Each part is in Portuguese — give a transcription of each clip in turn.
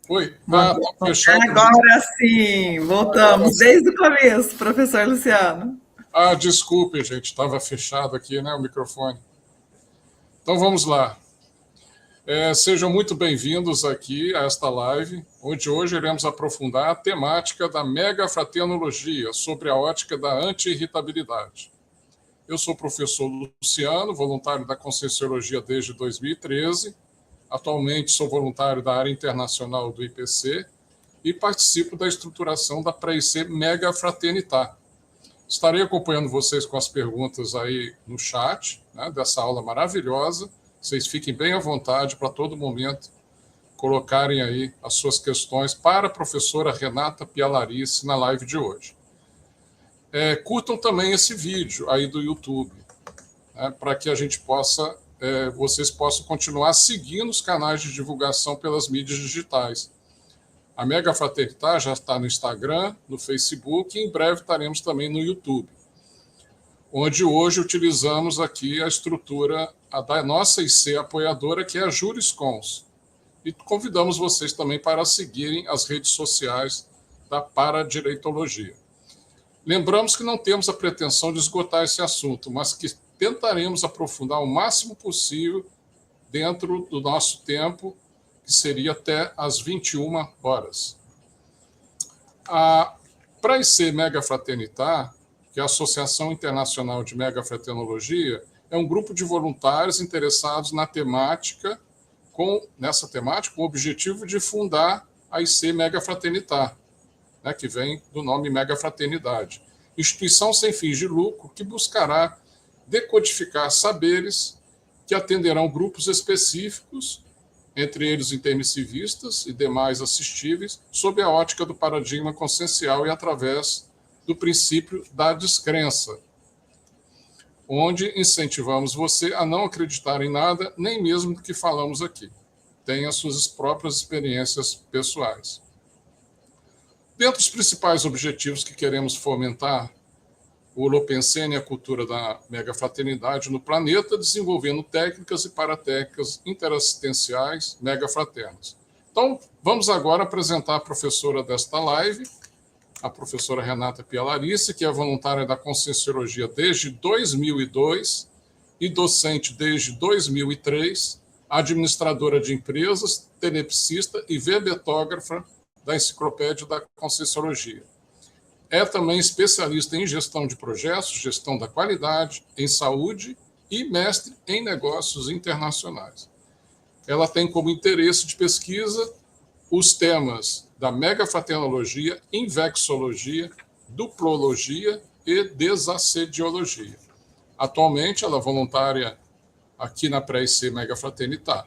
Oi, tá fechado. Agora sim, voltamos desde o começo, professor Luciano. Desculpe, gente, estava fechado aqui, né, o microfone. Então vamos lá. Sejam muito bem-vindos aqui a esta live, onde hoje iremos aprofundar a temática da megafraternologia sobre a ótica da anti-irritabilidade. Eu sou o professor Luciano, voluntário da Conscienciologia desde 2013. Atualmente sou voluntário da área internacional do IPC e participo da estruturação da Pré-IC Mega Fraternità. Estarei acompanhando vocês com as perguntas aí no chat, né, dessa aula maravilhosa. Vocês fiquem bem à vontade para todo momento colocarem aí as suas questões para a professora Renata Pialarice na live de hoje. Curtam também esse vídeo aí do YouTube, né, para que a gente possa, vocês possam continuar seguindo os canais de divulgação pelas mídias digitais. A Mega Fraternità já está no Instagram, no Facebook e em breve estaremos também no YouTube, onde hoje utilizamos aqui a estrutura da nossa IC apoiadora, que é a Juriscons. E convidamos vocês também para seguirem as redes sociais da Paradireitologia. Lembramos que não temos a pretensão de esgotar esse assunto, mas que tentaremos aprofundar o máximo possível dentro do nosso tempo, que seria até às 21 horas. A Pré-IC Mega Fraternità, que é a Associação Internacional de Megafraternologia, é um grupo de voluntários interessados nessa temática, com o objetivo de fundar a IC Mega Fraternità, né, que vem do nome Mega Fraternidade, instituição sem fins de lucro que buscará decodificar saberes que atenderão grupos específicos, entre eles intermissivistas e demais assistíveis, sob a ótica do paradigma consciencial e através do princípio da descrença, onde incentivamos você a não acreditar em nada, nem mesmo do que falamos aqui. Tenha suas próprias experiências pessoais. Dentre os principais objetivos que queremos fomentar, o Holopensene e a cultura da megafraternidade no planeta, desenvolvendo técnicas e paratécnicas interassistenciais megafraternas. Então, vamos agora apresentar a professora desta live, a professora Renata Pialarice, que é voluntária da Conscienciologia desde 2002 e docente desde 2003, administradora de empresas, tenepsista e verbetógrafa da Enciclopédia da Conscienciologia. É também especialista em gestão de projetos, gestão da qualidade, em saúde e mestre em negócios internacionais. Ela tem como interesse de pesquisa os temas da megafraternologia, invexologia, duplologia e desassediologia. Atualmente, ela é voluntária aqui na Pré-IC Mega Fraternità.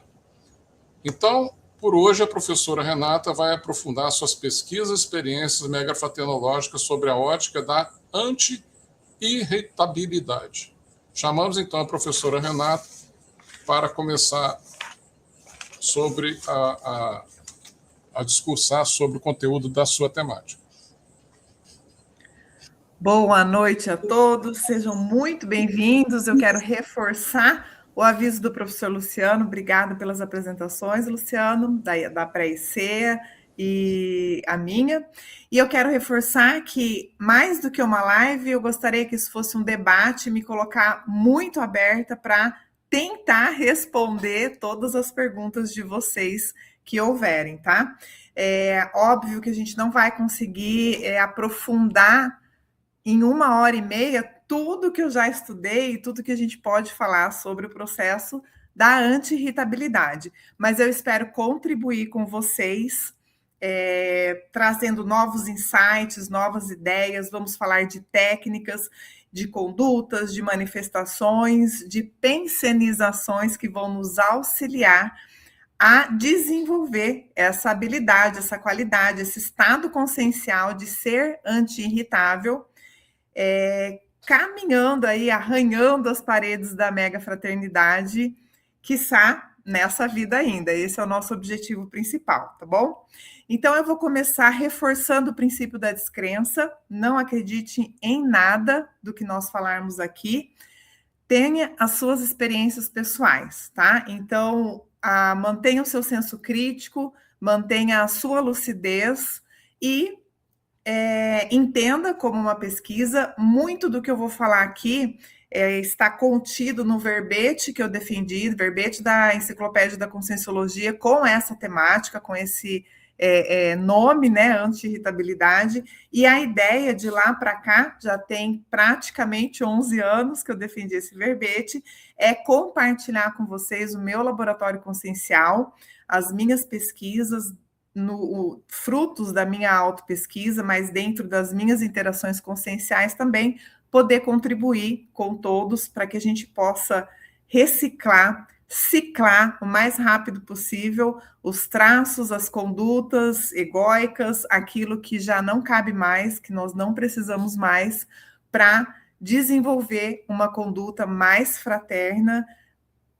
Então, por hoje, a professora Renata vai aprofundar suas pesquisas e experiências megafraternológicas sobre a ótica da anti-irritabilidade. Chamamos, então, a professora Renata para começar sobre a discursar sobre o conteúdo da sua temática. Boa noite a todos, sejam muito bem-vindos. Eu quero reforçar o aviso do professor Luciano. Obrigado pelas apresentações, Luciano, da Pré-IC e a minha. E eu quero reforçar que, mais do que uma live, eu gostaria que isso fosse um debate, me colocar muito aberta para tentar responder todas as perguntas de vocês que houverem, tá? É óbvio que a gente não vai conseguir aprofundar em 1h30 tudo que eu já estudei e tudo que a gente pode falar sobre o processo da anti-irritabilidade. Mas eu espero contribuir com vocês, trazendo novos insights, novas ideias. Vamos falar de técnicas, de condutas, de manifestações, de pensenizações que vão nos auxiliar a desenvolver essa habilidade, essa qualidade, esse estado consciencial de ser anti-irritável, caminhando aí, arranhando as paredes da mega fraternidade, quiçá nessa vida ainda. Esse é o nosso objetivo principal, tá bom? Então, eu vou começar reforçando o princípio da descrença. Não acredite em nada do que nós falarmos aqui. Tenha as suas experiências pessoais, tá? Então, mantenha o seu senso crítico, mantenha a sua lucidez e entenda como uma pesquisa. Muito do que eu vou falar aqui está contido no verbete que eu defendi, verbete da Enciclopédia da Conscienciologia, com essa temática, com esse nome, né, anti-irritabilidade, e a ideia de lá para cá, já tem praticamente 11 anos que eu defendi esse verbete, é compartilhar com vocês o meu laboratório consciencial, as minhas pesquisas, frutos da minha autopesquisa, mas dentro das minhas interações conscienciais também, poder contribuir com todos para que a gente possa reciclar, ciclar o mais rápido possível os traços, as condutas egóicas, aquilo que já não cabe mais, que nós não precisamos mais, para desenvolver uma conduta mais fraterna,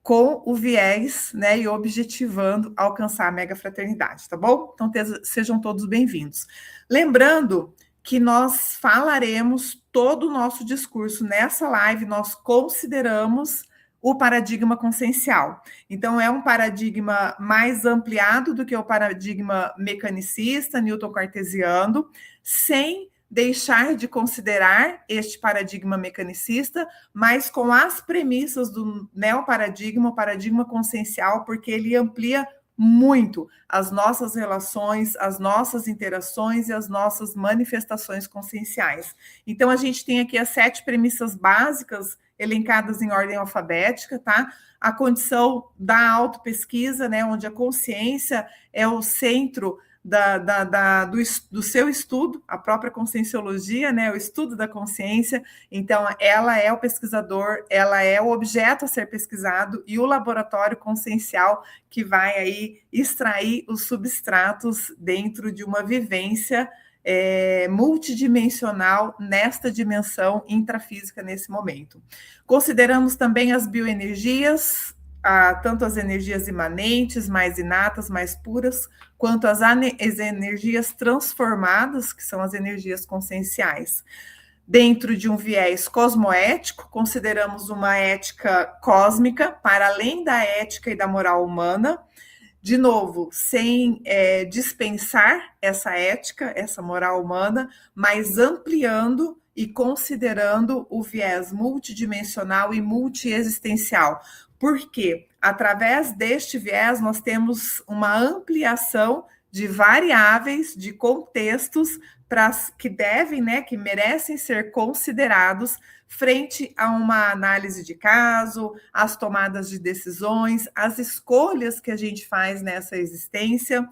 com o viés, né, e objetivando alcançar a mega fraternidade, tá bom? Então, sejam todos bem-vindos. Lembrando que nós falaremos todo o nosso discurso nessa live, nós consideramos o paradigma consciencial. Então, é um paradigma mais ampliado do que o paradigma mecanicista, newton-cartesiano, sem deixar de considerar este paradigma mecanicista, mas com as premissas do neoparadigma, o paradigma consciencial, porque ele amplia muito as nossas relações, as nossas interações e as nossas manifestações conscienciais. Então, a gente tem aqui as 7 premissas básicas elencadas em ordem alfabética, tá? A condição da autopesquisa, né, onde a consciência é o centro do seu estudo, a própria conscienciologia, né, o estudo da consciência. Então, ela é o pesquisador, ela é o objeto a ser pesquisado e o laboratório consciencial que vai aí extrair os substratos dentro de uma vivência multidimensional nesta dimensão intrafísica nesse momento. Consideramos também as bioenergias, tanto as energias imanentes, mais inatas, mais puras, quanto as energias transformadas, que são as energias conscienciais. Dentro de um viés cosmoético, consideramos uma ética cósmica, para além da ética e da moral humana, de novo, sem dispensar essa ética, essa moral humana, mas ampliando e considerando o viés multidimensional e multiexistencial. Porque, através deste viés, nós temos uma ampliação de variáveis, de contextos que devem, né, que merecem ser considerados frente a uma análise de caso, as tomadas de decisões, as escolhas que a gente faz nessa existência,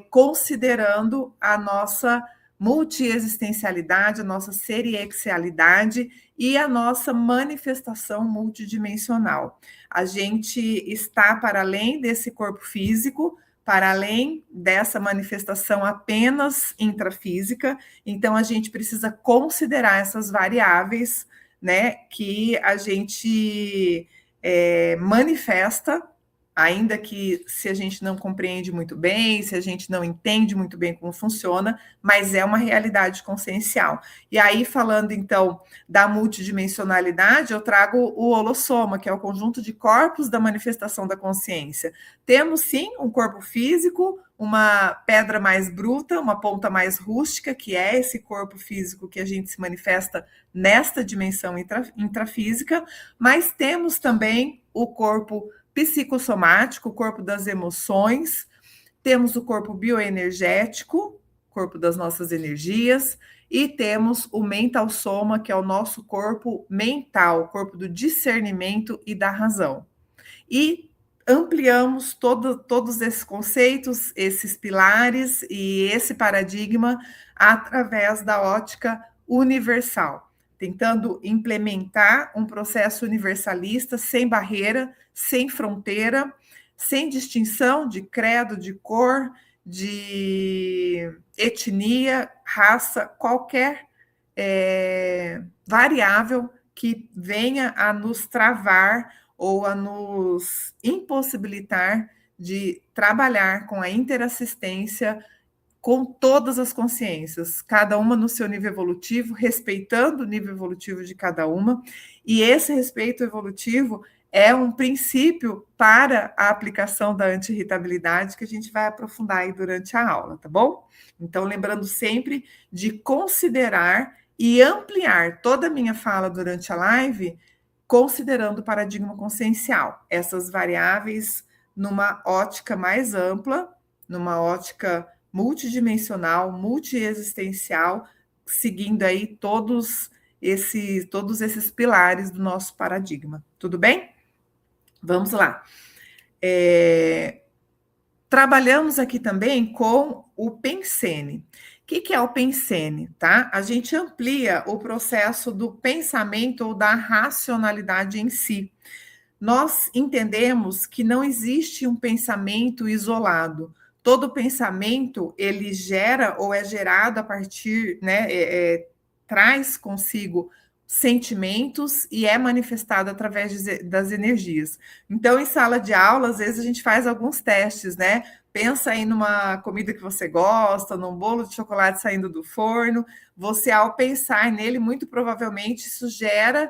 considerando a nossa multiexistencialidade, a nossa seriexialidade e a nossa manifestação multidimensional. A gente está para além desse corpo físico, para além dessa manifestação apenas intrafísica, então a gente precisa considerar essas variáveis, né, que a gente manifesta, ainda que se a gente não compreende muito bem, se a gente não entende muito bem como funciona, mas é uma realidade consciencial. E aí, falando então da multidimensionalidade, eu trago o holossoma, que é o conjunto de corpos da manifestação da consciência. Temos sim um corpo físico, uma pedra mais bruta, uma ponta mais rústica, que é esse corpo físico que a gente se manifesta nesta dimensão intrafísica, mas temos também o corpo psicossomático, o corpo das emoções, temos o corpo bioenergético, corpo das nossas energias, e temos o mental soma, que é o nosso corpo mental, o corpo do discernimento e da razão. E ampliamos todos esses conceitos, esses pilares e esse paradigma através da ótica universal, tentando implementar um processo universalista sem barreira, sem fronteira, sem distinção de credo, de cor, de etnia, raça, qualquer variável que venha a nos travar ou a nos impossibilitar de trabalhar com a interassistência com todas as consciências, cada uma no seu nível evolutivo, respeitando o nível evolutivo de cada uma, e esse respeito evolutivo é um princípio para a aplicação da anti-irritabilidade que a gente vai aprofundar aí durante a aula, tá bom? Então, lembrando sempre de considerar e ampliar toda a minha fala durante a live, considerando o paradigma consciencial, essas variáveis numa ótica mais ampla, numa ótica multidimensional, multiexistencial, seguindo aí todos esses pilares do nosso paradigma. Tudo bem? Vamos lá. Trabalhamos aqui também com o Pensene. O que é o Pensene? Tá? A gente amplia o processo do pensamento ou da racionalidade em si. Nós entendemos que não existe um pensamento isolado. Todo pensamento, ele gera ou é gerado a partir, né, traz consigo sentimentos e é manifestado através das energias. Então, em sala de aula, às vezes a gente faz alguns testes, né? Pensa aí numa comida que você gosta, num bolo de chocolate saindo do forno. Você, ao pensar nele, muito provavelmente isso gera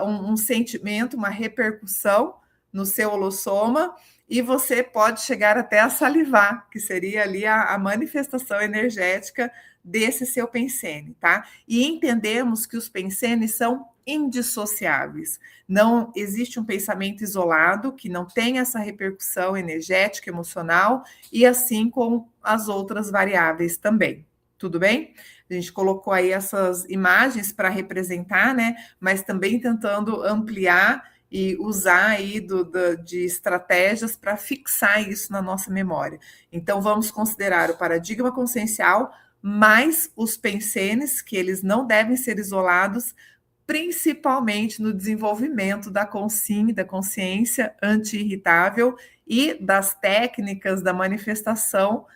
um sentimento, uma repercussão no seu holossoma, e você pode chegar até a salivar, que seria ali a manifestação energética desse seu pensene, tá? E entendemos que os pensenes são indissociáveis. Não existe um pensamento isolado que não tem essa repercussão energética, emocional, e assim com as outras variáveis também. Tudo bem? A gente colocou aí essas imagens para representar, né? Mas também tentando ampliar e usar aí de estratégias para fixar isso na nossa memória. Então, vamos considerar o paradigma consciencial, mais os pensenes, que eles não devem ser isolados, principalmente no desenvolvimento da consciência anti-irritável e das técnicas da manifestação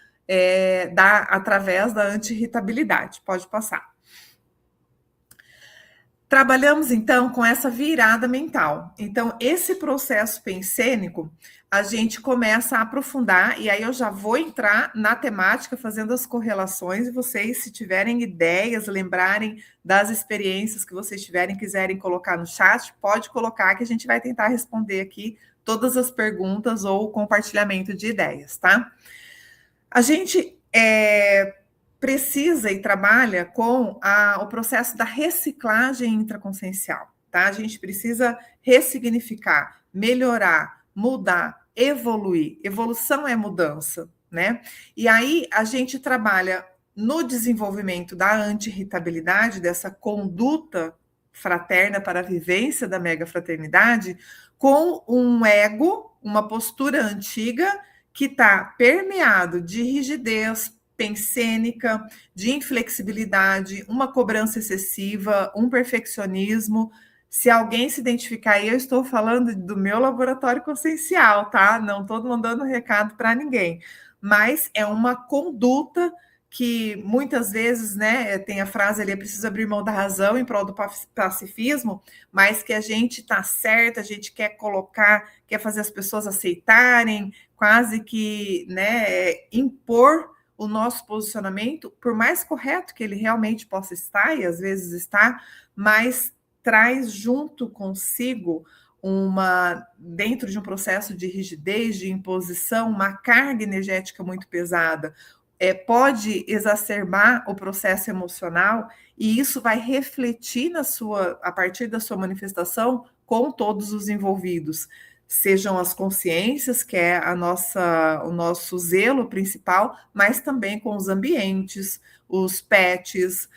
através da anti-irritabilidade. Pode passar. Trabalhamos, então, com essa virada mental. Então, esse processo pensênico, a gente começa a aprofundar, e aí eu já vou entrar na temática, fazendo as correlações, e vocês, se tiverem ideias, lembrarem das experiências que vocês tiverem, quiserem colocar no chat, pode colocar, que a gente vai tentar responder aqui todas as perguntas ou compartilhamento de ideias, tá? A gente precisa e trabalha com o processo da reciclagem intraconsciencial, tá? A gente precisa ressignificar, melhorar, mudar, evoluir. Evolução é mudança, né? E aí a gente trabalha no desenvolvimento da anti-irritabilidade, dessa conduta fraterna para a vivência da mega-fraternidade, com um ego, uma postura antiga que está permeado de rigidez pensênica, de inflexibilidade, uma cobrança excessiva, um perfeccionismo. Se alguém se identificar aí, eu estou falando do meu laboratório consciencial, tá? Não estou mandando recado para ninguém. Mas é uma conduta que muitas vezes, né, tem a frase ali, é preciso abrir mão da razão em prol do pacifismo, mas que a gente está certo, a gente quer colocar, quer fazer as pessoas aceitarem, quase que, né, impor o nosso posicionamento, por mais correto que ele realmente possa estar, e às vezes está, mas traz junto consigo dentro de um processo de rigidez, de imposição, uma carga energética muito pesada, pode exacerbar o processo emocional, e isso vai refletir a partir da sua manifestação com todos os envolvidos, sejam as consciências, que é o nosso zelo principal, mas também com os ambientes, os pets,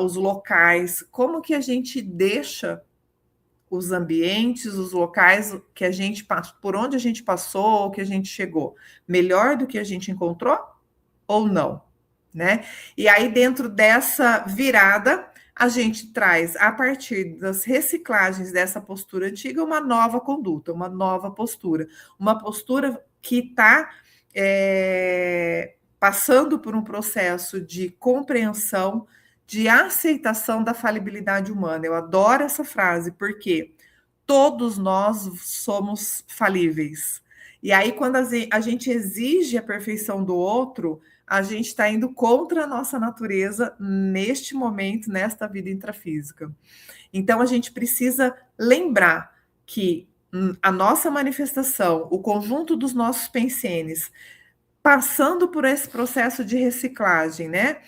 os locais, como que a gente deixa os ambientes, os locais que a gente por onde a gente passou, que a gente chegou, melhor do que a gente encontrou ou não, né? E aí, dentro dessa virada, a gente traz, a partir das reciclagens dessa postura antiga, uma nova conduta, uma nova postura. Uma postura que está passando por um processo de compreensão, de aceitação da falibilidade humana. Eu adoro essa frase, porque todos nós somos falíveis. E aí, quando a gente exige a perfeição do outro, a gente está indo contra a nossa natureza neste momento, nesta vida intrafísica. Então, a gente precisa lembrar que a nossa manifestação, o conjunto dos nossos pensenes, passando por esse processo de reciclagem, né?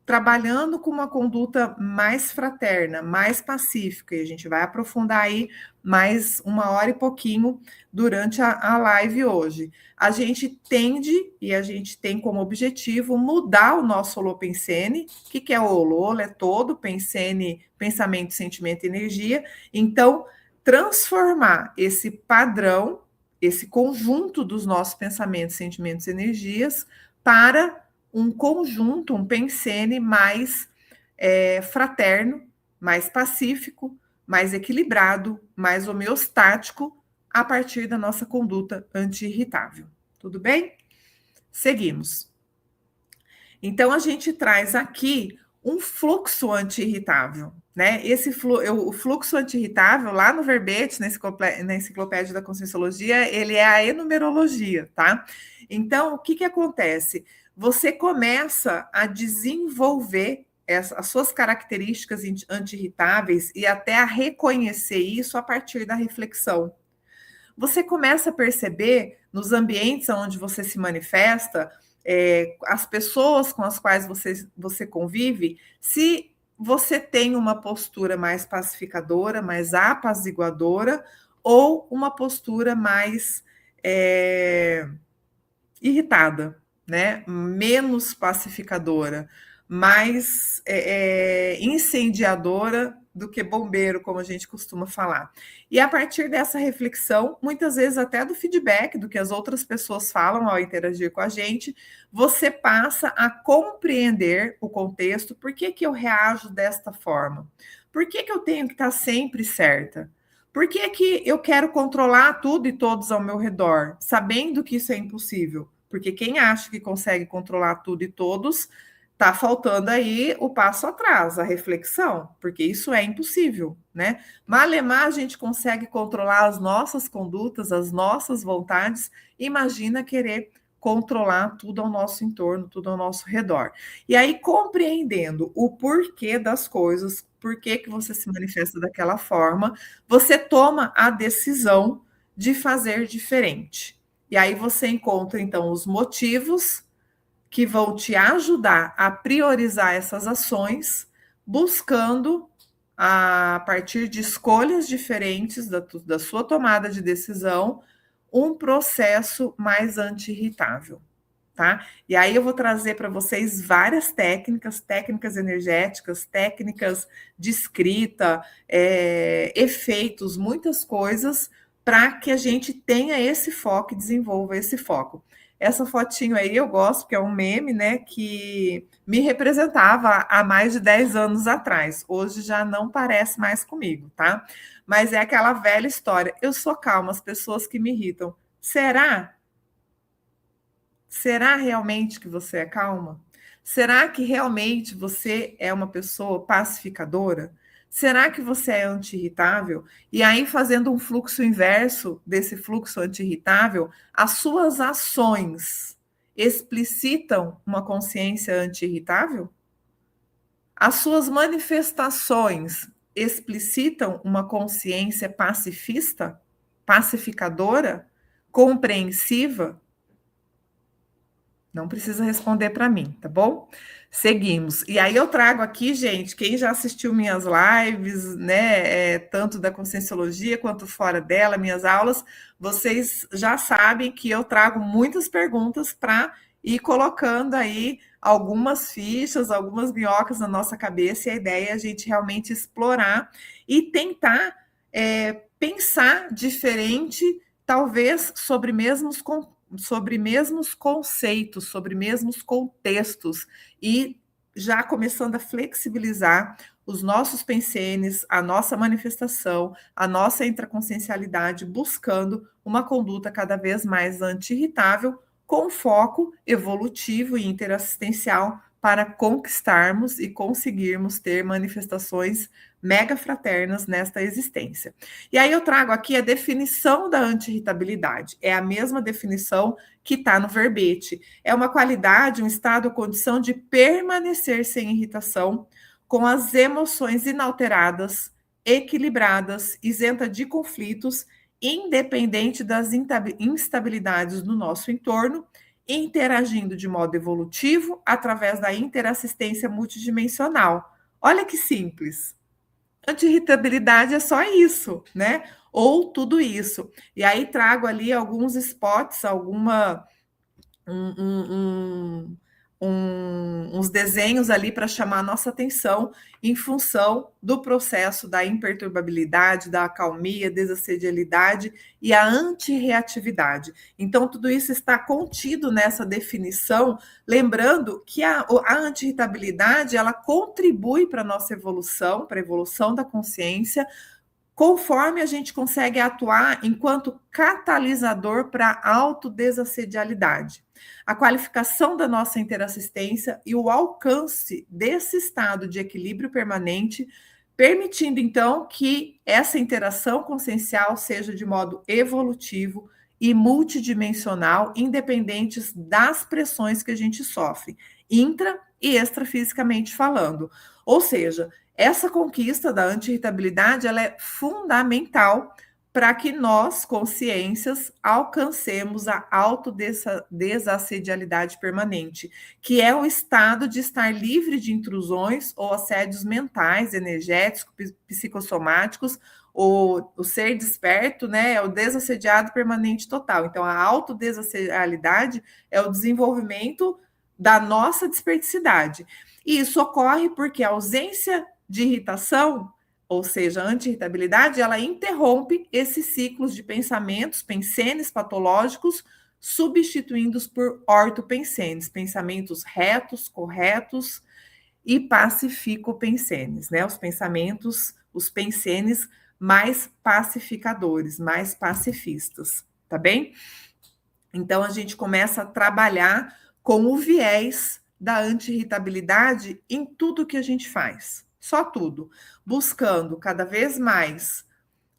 Trabalhando com uma conduta mais fraterna, mais pacífica, e a gente vai aprofundar aí mais 1 hora e pouquinho durante a live hoje. A gente tende, e a gente tem como objetivo, mudar o nosso holopensene. O que é o holo? É todo pensene, pensamento, sentimento e energia. Então, transformar esse padrão, esse conjunto dos nossos pensamentos, sentimentos e energias para um conjunto, um pensene mais fraterno, mais pacífico, mais equilibrado, mais homeostático, a partir da nossa conduta anti-irritável. Tudo bem? Seguimos. Então, a gente traz aqui um fluxo anti-irritável, né? O fluxo anti-irritável, lá no verbete, na enciclopédia da Conscienciologia, ele é a enumerologia, tá? Então, o que acontece? Você começa a desenvolver as suas características anti-irritáveis e até a reconhecer isso a partir da reflexão. Você começa a perceber nos ambientes onde você se manifesta, as pessoas com as quais você convive, se você tem uma postura mais pacificadora, mais apaziguadora, ou uma postura mais irritada, né? Menos pacificadora, mais incendiadora do que bombeiro, como a gente costuma falar. E a partir dessa reflexão, muitas vezes até do feedback do que as outras pessoas falam ao interagir com a gente, você passa a compreender o contexto, por que eu reajo desta forma? Por que eu tenho que estar sempre certa? Por que eu quero controlar tudo e todos ao meu redor, sabendo que isso é impossível? Porque quem acha que consegue controlar tudo e todos, está faltando aí o passo atrás, a reflexão, porque isso é impossível, né? Malemar a gente consegue controlar as nossas condutas, as nossas vontades, imagina querer controlar tudo ao nosso entorno, tudo ao nosso redor. E aí, compreendendo o porquê das coisas, por que você se manifesta daquela forma, você toma a decisão de fazer diferente. E aí você encontra, então, os motivos que vão te ajudar a priorizar essas ações, buscando, a partir de escolhas diferentes da sua tomada de decisão, um processo mais anti-irritável, tá? E aí eu vou trazer para vocês várias técnicas energéticas, técnicas de escrita, efeitos, muitas coisas, para que a gente tenha esse foco e desenvolva esse foco. Essa fotinho aí eu gosto, porque é um meme, né, que me representava há mais de 10 anos atrás. Hoje já não parece mais comigo, tá? Mas é aquela velha história. Eu sou calma, as pessoas que me irritam. Será? Será realmente que você é calma? Será que realmente você é uma pessoa pacificadora? Será que você é anti-irritável? E aí, fazendo um fluxo inverso desse fluxo anti-irritável, as suas ações explicitam uma consciência anti-irritável? As suas manifestações explicitam uma consciência pacifista, pacificadora, compreensiva? Não precisa responder para mim, tá bom? Seguimos. E aí eu trago aqui, gente, quem já assistiu minhas lives, né, tanto da Conscienciologia quanto fora dela, minhas aulas, vocês já sabem que eu trago muitas perguntas para ir colocando aí algumas fichas, algumas minhocas na nossa cabeça, e a ideia é a gente realmente explorar e tentar pensar diferente, talvez sobre mesmos conceitos, sobre mesmos contextos, e já começando a flexibilizar os nossos pensenes, a nossa manifestação, a nossa intraconsciencialidade, buscando uma conduta cada vez mais anti-irritável, com foco evolutivo e interassistencial para conquistarmos e conseguirmos ter manifestações mega fraternas nesta existência. E aí eu trago aqui a definição da anti-irritabilidade. É a mesma definição que está no verbete. É uma qualidade, um estado ou condição de permanecer sem irritação, com as emoções inalteradas equilibradas, isenta de conflitos, independente das instabilidades no nosso entorno, interagindo de modo evolutivo através da interassistência multidimensional. Olha que simples. Anti-irritabilidade é só isso, né? Ou tudo isso. E aí trago ali alguns spots, uns desenhos ali para chamar a nossa atenção em função do processo da imperturbabilidade, da acalmia, desassedialidade e a antirreatividade. Então, tudo isso está contido nessa definição, lembrando que a antirritabilidade, ela contribui para a nossa evolução, para a evolução da consciência, conforme a gente consegue atuar enquanto catalisador para a autodesassedialidade. A qualificação da nossa interassistência e o alcance desse estado de equilíbrio permanente, permitindo, então, que essa interação consciencial seja de modo evolutivo e multidimensional, independentes das pressões que a gente sofre, intra e extrafisicamente falando. Ou seja, essa conquista da anti-irritabilidade, ela é fundamental para que nós, consciências, alcancemos a autodesassedialidade permanente, que é o estado de estar livre de intrusões ou assédios mentais, energéticos, psicossomáticos. O ser desperto, né, é o desassediado permanente total. Então, a autodesassedialidade é o desenvolvimento da nossa desperticidade. E isso ocorre porque a ausência de irritação, ou seja, a anti-irritabilidade, ela interrompe esses ciclos de pensamentos, pensenes patológicos, substituindo-os por ortopensenes, pensamentos retos, corretos e pacifico-pensenes, né? Os pensamentos, os pensenes mais pacificadores, mais pacifistas, tá bem? Então, a gente começa a trabalhar com o viés da anti-irritabilidade em tudo que a gente faz. Só tudo, buscando cada vez mais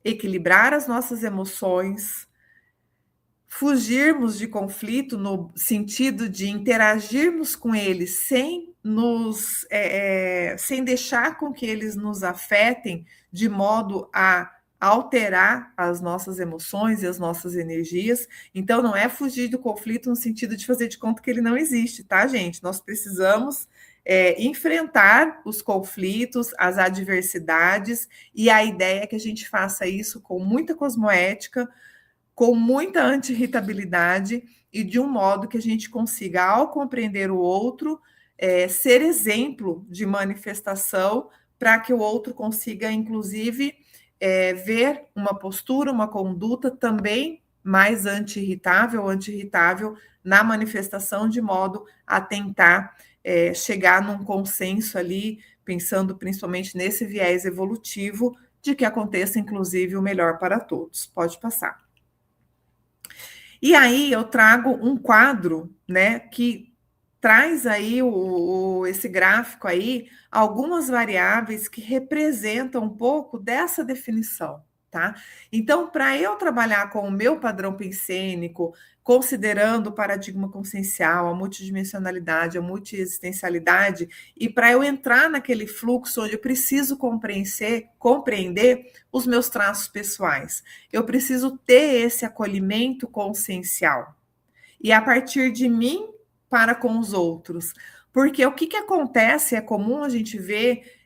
equilibrar as nossas emoções, fugirmos de conflito no sentido de interagirmos com eles sem sem deixar com que eles nos afetem de modo a alterar as nossas emoções e as nossas energias. Então, não é fugir do conflito no sentido de fazer de conta que ele não existe, tá, gente? Nós precisamos enfrentar os conflitos, as adversidades, e a ideia é que a gente faça isso com muita cosmoética, com muita anti-irritabilidade e de um modo que a gente consiga, ao compreender o outro, ser exemplo de manifestação para que o outro consiga, inclusive, ver uma postura, uma conduta também mais anti-irritável na manifestação, de modo a tentar chegar num consenso ali, pensando principalmente nesse viés evolutivo, de que aconteça, inclusive, o melhor para todos. Pode passar. E aí eu trago um quadro, né, que traz aí esse gráfico aí, algumas variáveis que representam um pouco dessa definição, tá? Então, para eu trabalhar com o meu padrão pensênico, considerando o paradigma consciencial, a multidimensionalidade, a multiexistencialidade, e para eu entrar naquele fluxo onde eu preciso compreender os meus traços pessoais, eu preciso ter esse acolhimento consciencial. E a partir de mim, para com os outros. Porque o que acontece, é comum a gente ver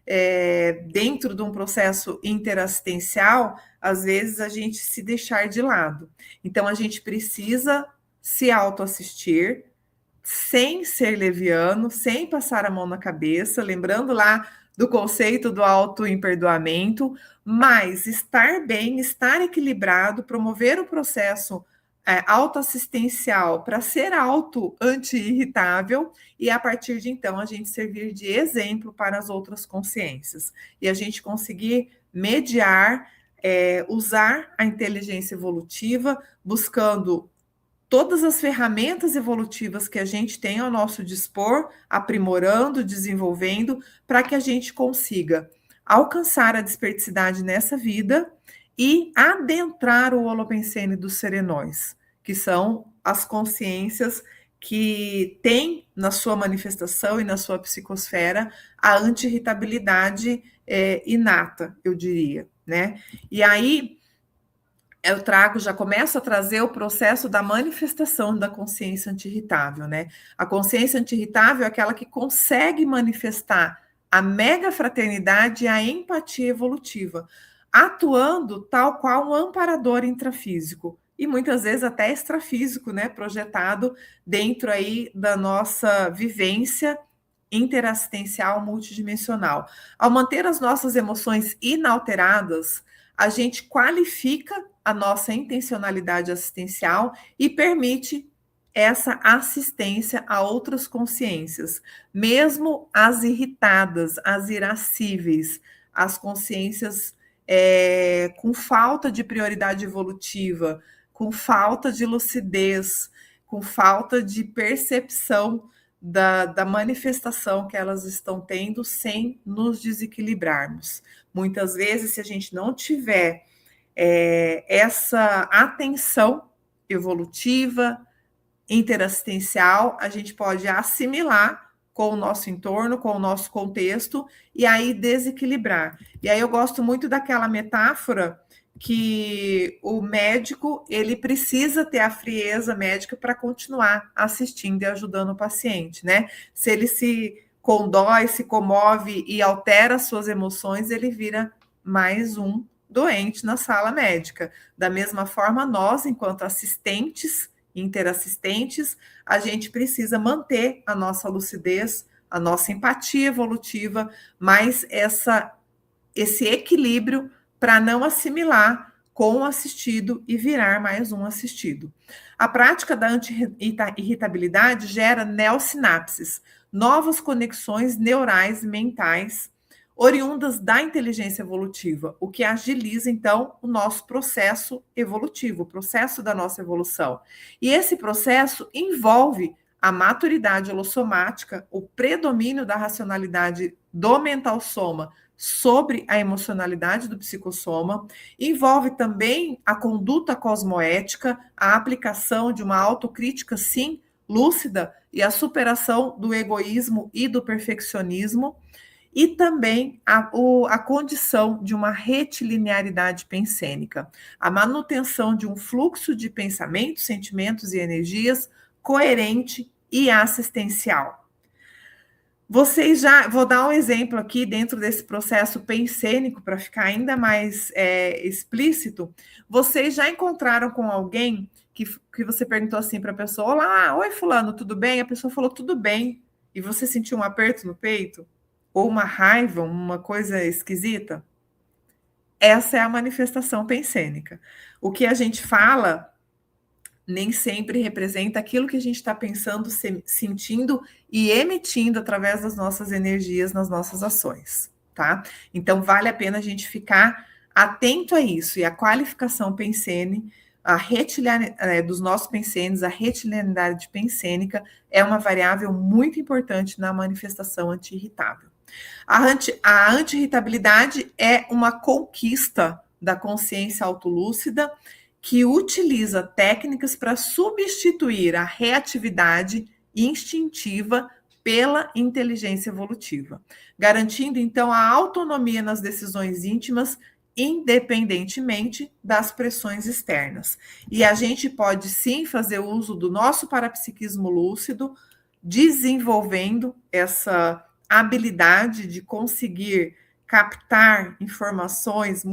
dentro de um processo interassistencial, às vezes a gente se deixar de lado. Então, a gente precisa se autoassistir, sem ser leviano, sem passar a mão na cabeça, lembrando lá do conceito do autoimperdoamento, mas estar bem, estar equilibrado, promover o processo autoassistencial para ser anti-irritável, e a partir de então a gente servir de exemplo para as outras consciências e a gente conseguir mediar, usar a inteligência evolutiva, buscando todas as ferramentas evolutivas que a gente tem ao nosso dispor, aprimorando, desenvolvendo, para que a gente consiga alcançar a desperticidade nessa vida e adentrar o holopensene dos serenóis, que são as consciências que tem na sua manifestação e na sua psicosfera a anti-irritabilidade inata, eu diria, né? E aí eu já começo a trazer o processo da manifestação da consciência anti-irritável, né? A consciência anti-irritável é aquela que consegue manifestar a mega fraternidade e a empatia evolutiva, atuando tal qual um amparador intrafísico e muitas vezes até extrafísico, né? Projetado dentro aí da nossa vivência interassistencial multidimensional. Ao manter as nossas emoções inalteradas, a gente qualifica a nossa intencionalidade assistencial e permite essa assistência a outras consciências, mesmo as irritadas, as irascíveis, as consciências com falta de prioridade evolutiva, com falta de lucidez, com falta de percepção da manifestação que elas estão tendo sem nos desequilibrarmos. Muitas vezes, se a gente não tiver essa atenção evolutiva, interassistencial, a gente pode assimilar com o nosso entorno, com o nosso contexto, e aí desequilibrar. E aí eu gosto muito daquela metáfora que o médico, ele precisa ter a frieza médica para continuar assistindo e ajudando o paciente, né? Se ele se condói, se comove e altera suas emoções, ele vira mais um doente na sala médica. Da mesma forma, nós, enquanto assistentes, interassistentes, a gente precisa manter a nossa lucidez, a nossa empatia evolutiva, mas esse equilíbrio para não assimilar com o assistido e virar mais um assistido. A prática da anti-irritabilidade gera neosinapses, novas conexões neurais mentais oriundas da inteligência evolutiva, o que agiliza, então, o nosso processo evolutivo, o processo da nossa evolução. E esse processo envolve a maturidade holossomática, o predomínio da racionalidade do mental soma sobre a emocionalidade do psicossoma, envolve também a conduta cosmoética, a aplicação de uma autocrítica, sim, lúcida, e a superação do egoísmo e do perfeccionismo, e também a condição de uma retilinearidade pensênica, a manutenção de um fluxo de pensamentos, sentimentos e energias coerente e assistencial. Vou dar um exemplo aqui dentro desse processo pensênico para ficar ainda mais explícito. Vocês já encontraram com alguém que você perguntou assim para a pessoa: olá, oi fulano, tudo bem? A pessoa falou tudo bem, e você sentiu um aperto no peito? Ou uma raiva, uma coisa esquisita? Essa é a manifestação pensênica. O que a gente fala nem sempre representa aquilo que a gente está pensando, sentindo e emitindo através das nossas energias nas nossas ações, tá? Então, vale a pena a gente ficar atento a isso. E a qualificação pensene, dos nossos pensenes, a retilinearidade pensênica é uma variável muito importante na manifestação anti-irritável. A anti-irritabilidade é uma conquista da consciência autolúcida que utiliza técnicas para substituir a reatividade instintiva pela inteligência evolutiva, garantindo, então, a autonomia nas decisões íntimas, independentemente das pressões externas. E a gente pode, sim, fazer uso do nosso parapsiquismo lúcido, desenvolvendo essa habilidade de conseguir captar informações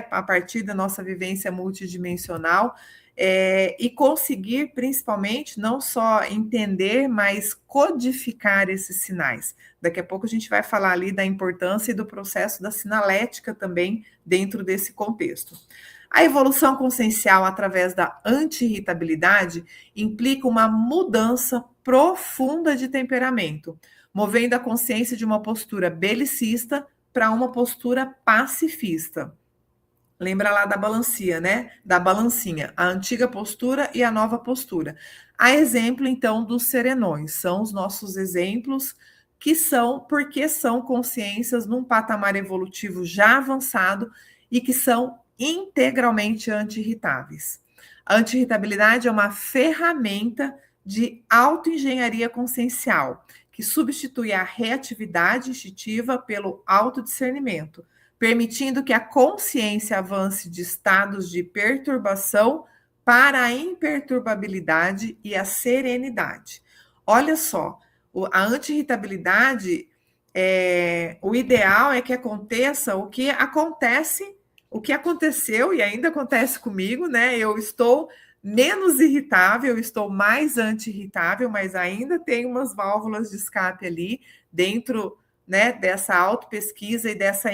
a partir da nossa vivência multidimensional e conseguir, principalmente, não só entender, mas codificar esses sinais. Daqui a pouco a gente vai falar ali da importância e do processo da sinalética também dentro desse contexto. A evolução consciencial através da anti-irritabilidade implica uma mudança profunda de temperamento, movendo a consciência de uma postura belicista para uma postura pacifista. Lembra lá da balancinha, né? Da balancinha, a antiga postura e a nova postura. A exemplo, então, dos serenões. São os nossos exemplos porque são consciências num patamar evolutivo já avançado e que são integralmente anti-irritáveis. A anti-irritabilidade é uma ferramenta de autoengenharia consciencial, que substitui a reatividade instintiva pelo autodiscernimento, permitindo que a consciência avance de estados de perturbação para a imperturbabilidade e a serenidade. Olha só, a anti-irritabilidade, o ideal é que aconteça o que aconteceu e ainda acontece comigo, né? Eu estou menos irritável, estou mais anti-irritável, mas ainda tem umas válvulas de escape ali dentro, né, dessa autopesquisa e dessa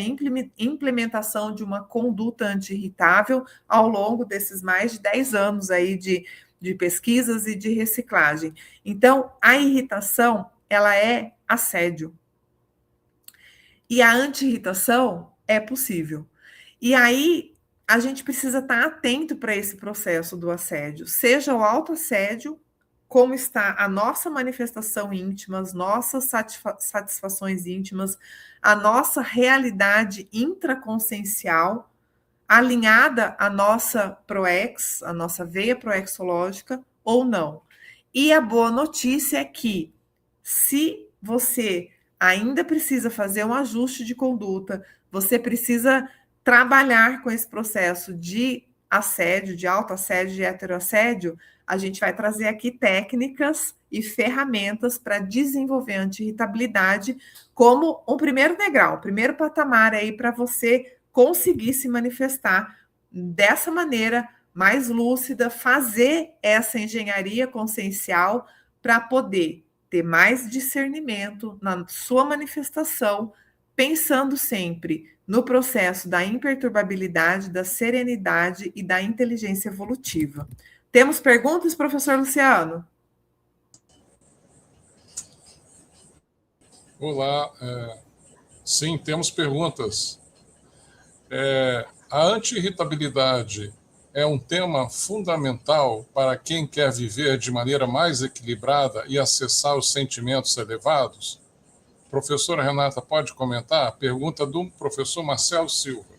implementação de uma conduta anti-irritável ao longo desses mais de 10 anos aí de pesquisas e de reciclagem. Então, a irritação, ela é assédio. E a anti-irritação é possível. E aí, a gente precisa estar atento para esse processo do assédio, seja o autoassédio, como está a nossa manifestação íntima, as nossas satisfações íntimas, a nossa realidade intraconsciencial, alinhada à nossa proex, a nossa veia proexológica, ou não. E a boa notícia é que, se você ainda precisa fazer um ajuste de conduta, você precisa trabalhar com esse processo de assédio, de autoassédio, de heteroassédio, a gente vai trazer aqui técnicas e ferramentas para desenvolver a anti-irritabilidade como um primeiro degrau, primeiro patamar aí para você conseguir se manifestar dessa maneira mais lúcida, fazer essa engenharia consciencial para poder ter mais discernimento na sua manifestação, pensando sempre no processo da imperturbabilidade, da serenidade e da inteligência evolutiva. Temos perguntas, professor Luciano? Olá, sim, temos perguntas. A anti-irritabilidade é um tema fundamental para quem quer viver de maneira mais equilibrada e acessar os sentimentos elevados? Professora Renata, pode comentar? A pergunta do professor Marcelo Silva.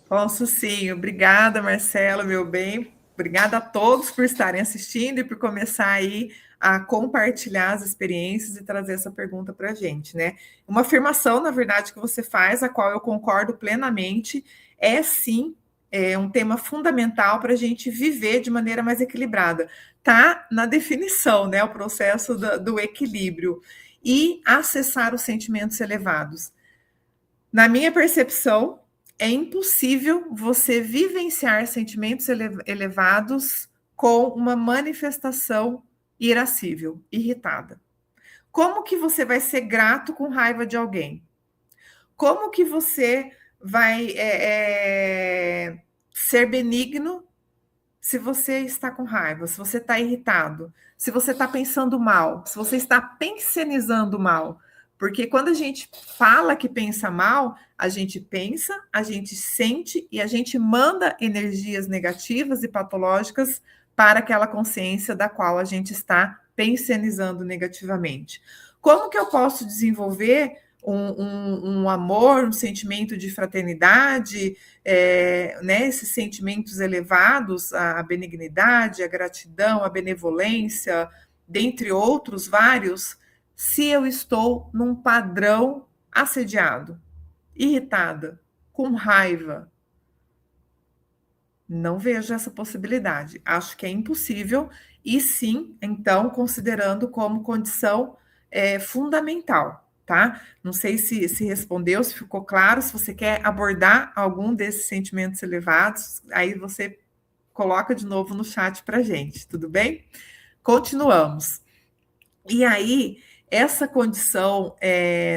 Posso sim. Obrigada, Marcelo, meu bem. Obrigada a todos por estarem assistindo e por começar aí a compartilhar as experiências e trazer essa pergunta para a gente, né? Uma afirmação, na verdade, que você faz, a qual eu concordo plenamente, é sim um tema fundamental para a gente viver de maneira mais equilibrada. Tá na definição, né? O processo do equilíbrio e acessar os sentimentos elevados. Na minha percepção, é impossível você vivenciar sentimentos elevados com uma manifestação irascível, irritada. Como que você vai ser grato com raiva de alguém? Como que você vai ser benigno se você está com raiva, se você está irritado, se você está pensando mal, se você está pensionizando mal? Porque quando a gente fala que pensa mal, a gente pensa, a gente sente e a gente manda energias negativas e patológicas para aquela consciência da qual a gente está pensionizando negativamente. Como que eu posso desenvolver um amor, um sentimento de fraternidade, né, esses sentimentos elevados, a benignidade, a gratidão, a benevolência, dentre outros vários, se eu estou num padrão assediado, irritada, com raiva? Não vejo essa possibilidade. Acho que é impossível e sim, então, considerando como condição fundamental. Tá? Não sei se respondeu, se ficou claro. Se você quer abordar algum desses sentimentos elevados, aí você coloca de novo no chat para gente, tudo bem? Continuamos. E aí, essa condição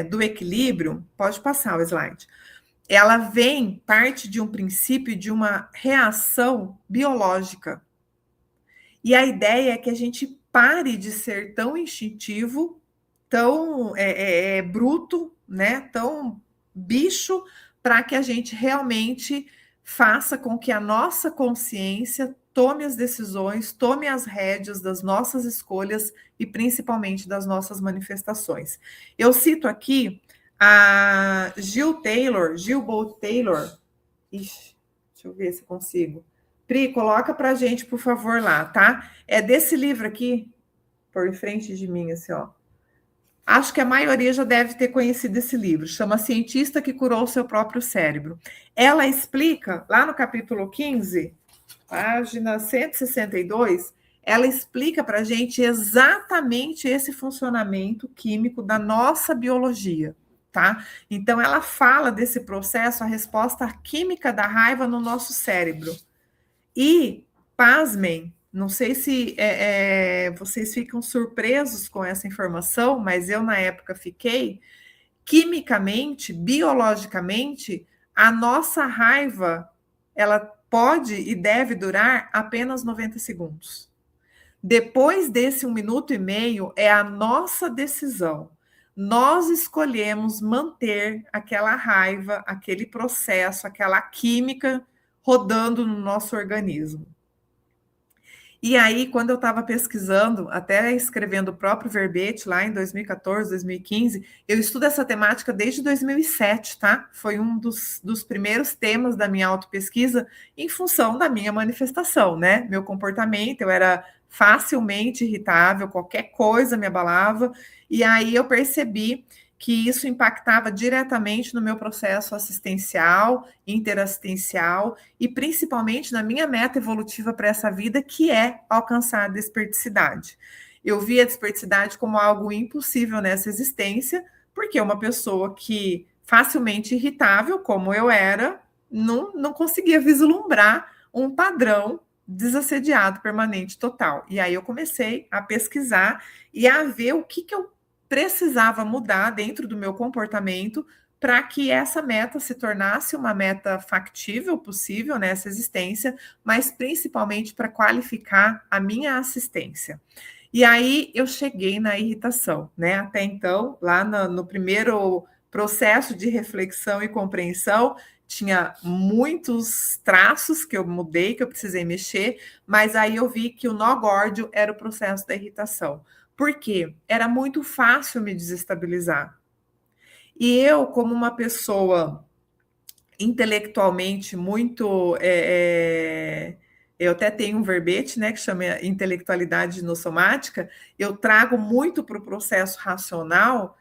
do equilíbrio, pode passar o slide, ela vem, parte de um princípio de uma reação biológica. E a ideia é que a gente pare de ser tão instintivo, tão bruto, né? Tão bicho, para que a gente realmente faça com que a nossa consciência tome as decisões, tome as rédeas das nossas escolhas e principalmente das nossas manifestações. Eu cito aqui a Jill Bolte Taylor. Ixi, deixa eu ver se consigo. Pri, coloca para a gente, por favor, lá, tá? É desse livro aqui, pôr em frente de mim, assim, ó. Acho que a maioria já deve ter conhecido esse livro, chama Cientista que Curou o Seu Próprio Cérebro. Ela explica, lá no capítulo 15, página 162, ela explica para a gente exatamente esse funcionamento químico da nossa biologia, tá? Então, ela fala desse processo, a resposta química da raiva no nosso cérebro. E, pasmem, não sei se vocês ficam surpresos com essa informação, mas eu, na época, fiquei. Quimicamente, biologicamente, a nossa raiva, ela pode e deve durar apenas 90 segundos. Depois desse 1 minuto e meio, é a nossa decisão. Nós escolhemos manter aquela raiva, aquele processo, aquela química rodando no nosso organismo. E aí, quando eu estava pesquisando, até escrevendo o próprio verbete lá em 2014, 2015, eu estudo essa temática desde 2007, tá? Foi um dos primeiros temas da minha autopesquisa em função da minha manifestação, né? Meu comportamento, eu era facilmente irritável, qualquer coisa me abalava, e aí eu percebi que isso impactava diretamente no meu processo assistencial, interassistencial e principalmente na minha meta evolutiva para essa vida, que é alcançar a desperticidade. Eu vi a desperticidade como algo impossível nessa existência, porque uma pessoa que facilmente irritável, como eu era, não conseguia vislumbrar um padrão desassediado permanente total. E aí eu comecei a pesquisar e a ver o que eu precisava mudar dentro do meu comportamento para que essa meta se tornasse uma meta factível, possível nessa existência, mas principalmente para qualificar a minha assistência. E aí eu cheguei na irritação, né? Até então, lá no primeiro processo de reflexão e compreensão, tinha muitos traços que eu mudei, que eu precisei mexer, mas aí eu vi que o nó górdio era o processo da irritação. Por quê? Era muito fácil me desestabilizar. E eu, como uma pessoa intelectualmente muito... eu até tenho um verbete, né, que chama intelectualidade nossomática, eu trago muito para o processo racional.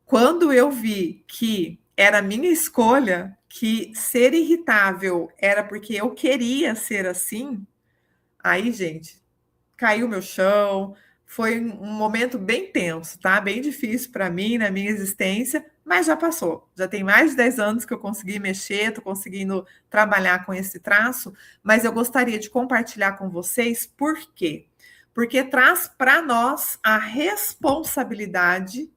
Quando eu vi que era minha escolha, que ser irritável era porque eu queria ser assim, aí, gente, caiu meu chão, foi um momento bem tenso, tá? Bem difícil para mim, na minha existência, mas já passou. Já tem mais de 10 anos que eu consegui mexer, estou conseguindo trabalhar com esse traço, mas eu gostaria de compartilhar com vocês por quê? Porque traz para nós a responsabilidade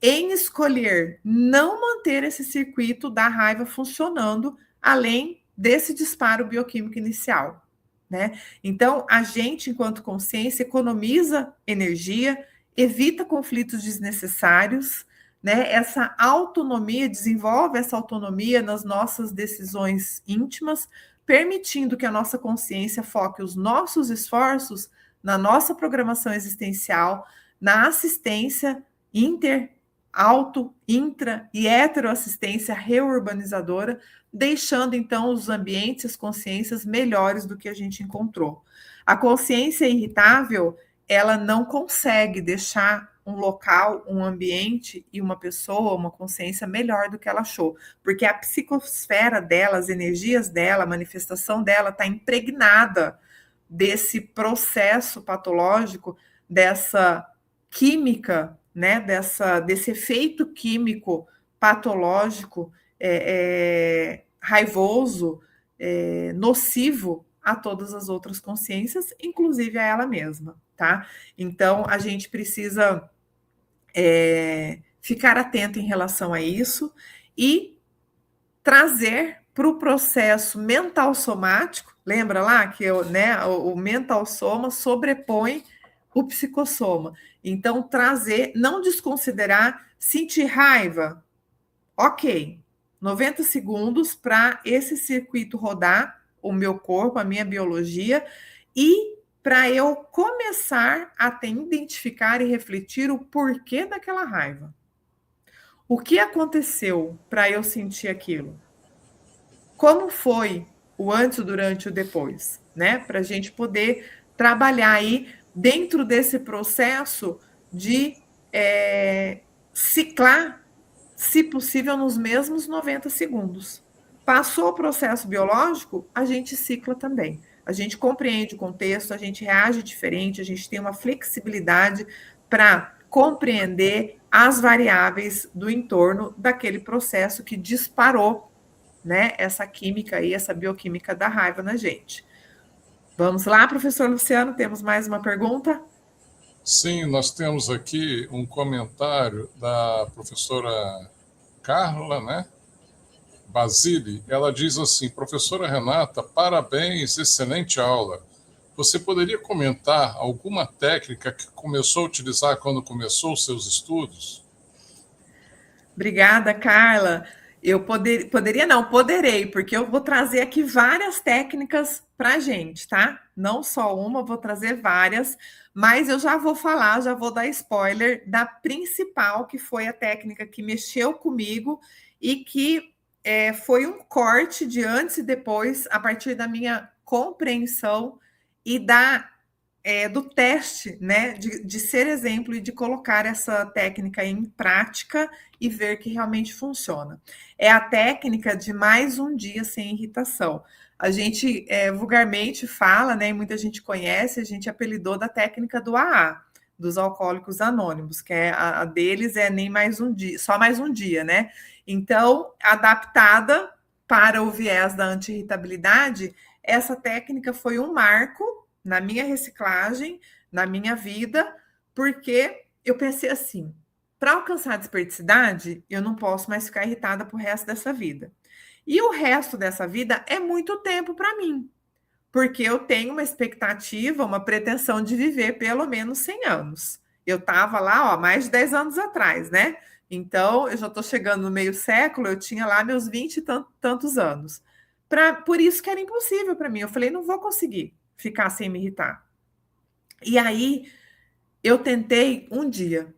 em escolher não manter esse circuito da raiva funcionando além desse disparo bioquímico inicial, né? Então, a gente, enquanto consciência, economiza energia, evita conflitos desnecessários, né? Essa autonomia, desenvolve essa autonomia nas nossas decisões íntimas, permitindo que a nossa consciência foque os nossos esforços na nossa programação existencial, na assistência auto, intra e heteroassistência reurbanizadora, deixando então os ambientes, as consciências melhores do que a gente encontrou. A consciência irritável, ela não consegue deixar um local, um ambiente e uma pessoa, uma consciência melhor do que ela achou, porque a psicosfera dela, as energias dela, a manifestação dela está impregnada desse processo patológico, dessa química, né, desse efeito químico patológico, raivoso, nocivo a todas as outras consciências, inclusive a ela mesma, tá? Então, a gente precisa ficar atento em relação a isso e trazer para o processo mental somático. Lembra lá que o mental soma sobrepõe o psicossoma. Então, trazer, não desconsiderar, sentir raiva, ok, 90 segundos para esse circuito rodar, o meu corpo, a minha biologia, e para eu começar a identificar e refletir o porquê daquela raiva. O que aconteceu para eu sentir aquilo? Como foi o antes, o durante e o depois, né? Para a gente poder trabalhar aí dentro desse processo de ciclar, se possível, nos mesmos 90 segundos. Passou o processo biológico, a gente cicla também. A gente compreende o contexto, a gente reage diferente, a gente tem uma flexibilidade para compreender as variáveis do entorno daquele processo que disparou, né, essa química aí, essa bioquímica da raiva na gente. Vamos lá, professor Luciano, temos mais uma pergunta? Sim, nós temos aqui um comentário da professora Carla, né? Basile. Ela diz assim: professora Renata, parabéns, excelente aula. Você poderia comentar alguma técnica que começou a utilizar quando começou os seus estudos? Obrigada, Carla. Eu poderei, porque eu vou trazer aqui várias técnicas para a gente, tá? Não só uma, vou trazer várias, mas eu já vou falar, já vou dar spoiler da principal, que foi a técnica que mexeu comigo e que foi um corte de antes e depois, a partir da minha compreensão e do teste, né, de ser exemplo e de colocar essa técnica em prática e ver que realmente funciona. É a técnica de mais um dia sem irritação. A gente vulgarmente fala, né, e muita gente conhece, a gente apelidou da técnica do AA, dos Alcoólicos Anônimos, que a deles é nem mais um dia, só mais um dia, né? Então, adaptada para o viés da anti-irritabilidade, essa técnica foi um marco na minha reciclagem, na minha vida, porque eu pensei assim: para alcançar a desperdicidade, eu não posso mais ficar irritada pro resto dessa vida. E o resto dessa vida é muito tempo para mim, porque eu tenho uma expectativa, uma pretensão de viver pelo menos 100 anos. Eu estava lá, ó, mais de 10 anos atrás, né? Então, eu já estou chegando no meio século, eu tinha lá meus 20 e tantos anos. Por isso que era impossível para mim. Eu falei, não vou conseguir ficar sem me irritar. E aí, eu tentei um dia.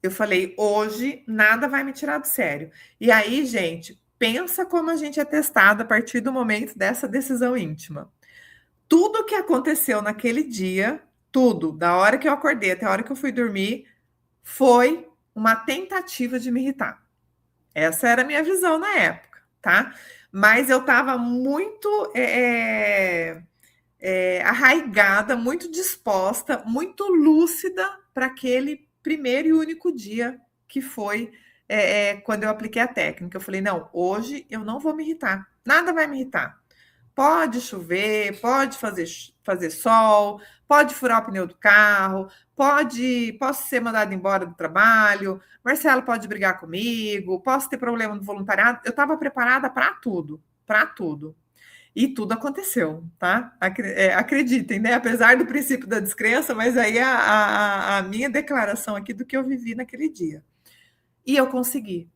Eu falei, hoje nada vai me tirar do sério. E aí, gente, pensa como a gente é testado a partir do momento dessa decisão íntima. Tudo que aconteceu naquele dia, tudo, da hora que eu acordei até a hora que eu fui dormir, foi uma tentativa de me irritar. Essa era a minha visão na época, tá? Mas eu estava muito arraigada, muito disposta, muito lúcida para aquele primeiro e único dia que foi quando eu apliquei a técnica. Eu falei, não, hoje eu não vou me irritar, nada vai me irritar. Pode chover, pode fazer sol, pode furar o pneu do carro, posso ser mandado embora do trabalho, Marcelo pode brigar comigo, posso ter problema no voluntariado. Eu estava preparada para tudo, para tudo. E tudo aconteceu, tá? Acreditem, né? Apesar do princípio da descrença, mas aí a minha declaração aqui do que eu vivi naquele dia. E eu consegui.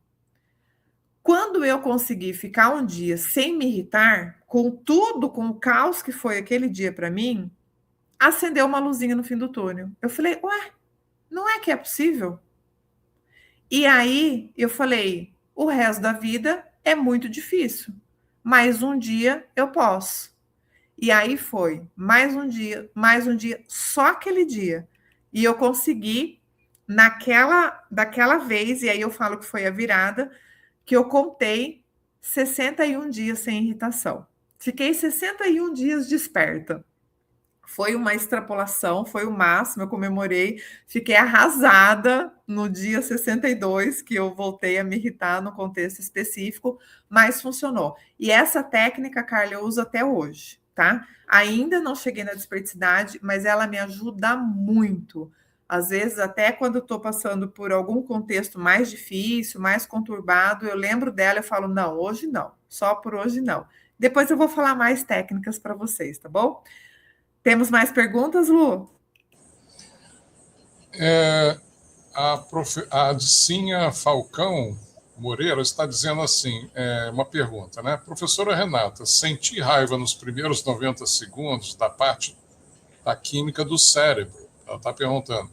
Quando eu consegui ficar um dia sem me irritar, com tudo, com o caos que foi aquele dia para mim, acendeu uma luzinha no fim do túnel. Eu falei, ué, não é que é possível? E aí eu falei, o resto da vida é muito difícil, mas um dia eu posso. E aí foi, mais um dia, só aquele dia. E eu consegui, daquela vez, e aí eu falo que foi a virada, que eu contei 61 dias sem irritação. Fiquei 61 dias desperta. Foi uma extrapolação, foi o máximo, eu comemorei, fiquei arrasada no dia 62, que eu voltei a me irritar no contexto específico, mas funcionou. E essa técnica, Carla, eu uso até hoje, tá? Ainda não cheguei na desperdicidade, mas ela me ajuda muito. Às vezes, até quando eu estou passando por algum contexto mais difícil, mais conturbado, eu lembro dela e falo, não, hoje não, só por hoje não. Depois eu vou falar mais técnicas para vocês, tá bom? Temos mais perguntas, Lu? A Adicinha Falcão Moreira está dizendo assim, uma pergunta, né? Professora Renata, senti raiva nos primeiros 90 segundos da parte da química do cérebro. Ela está perguntando.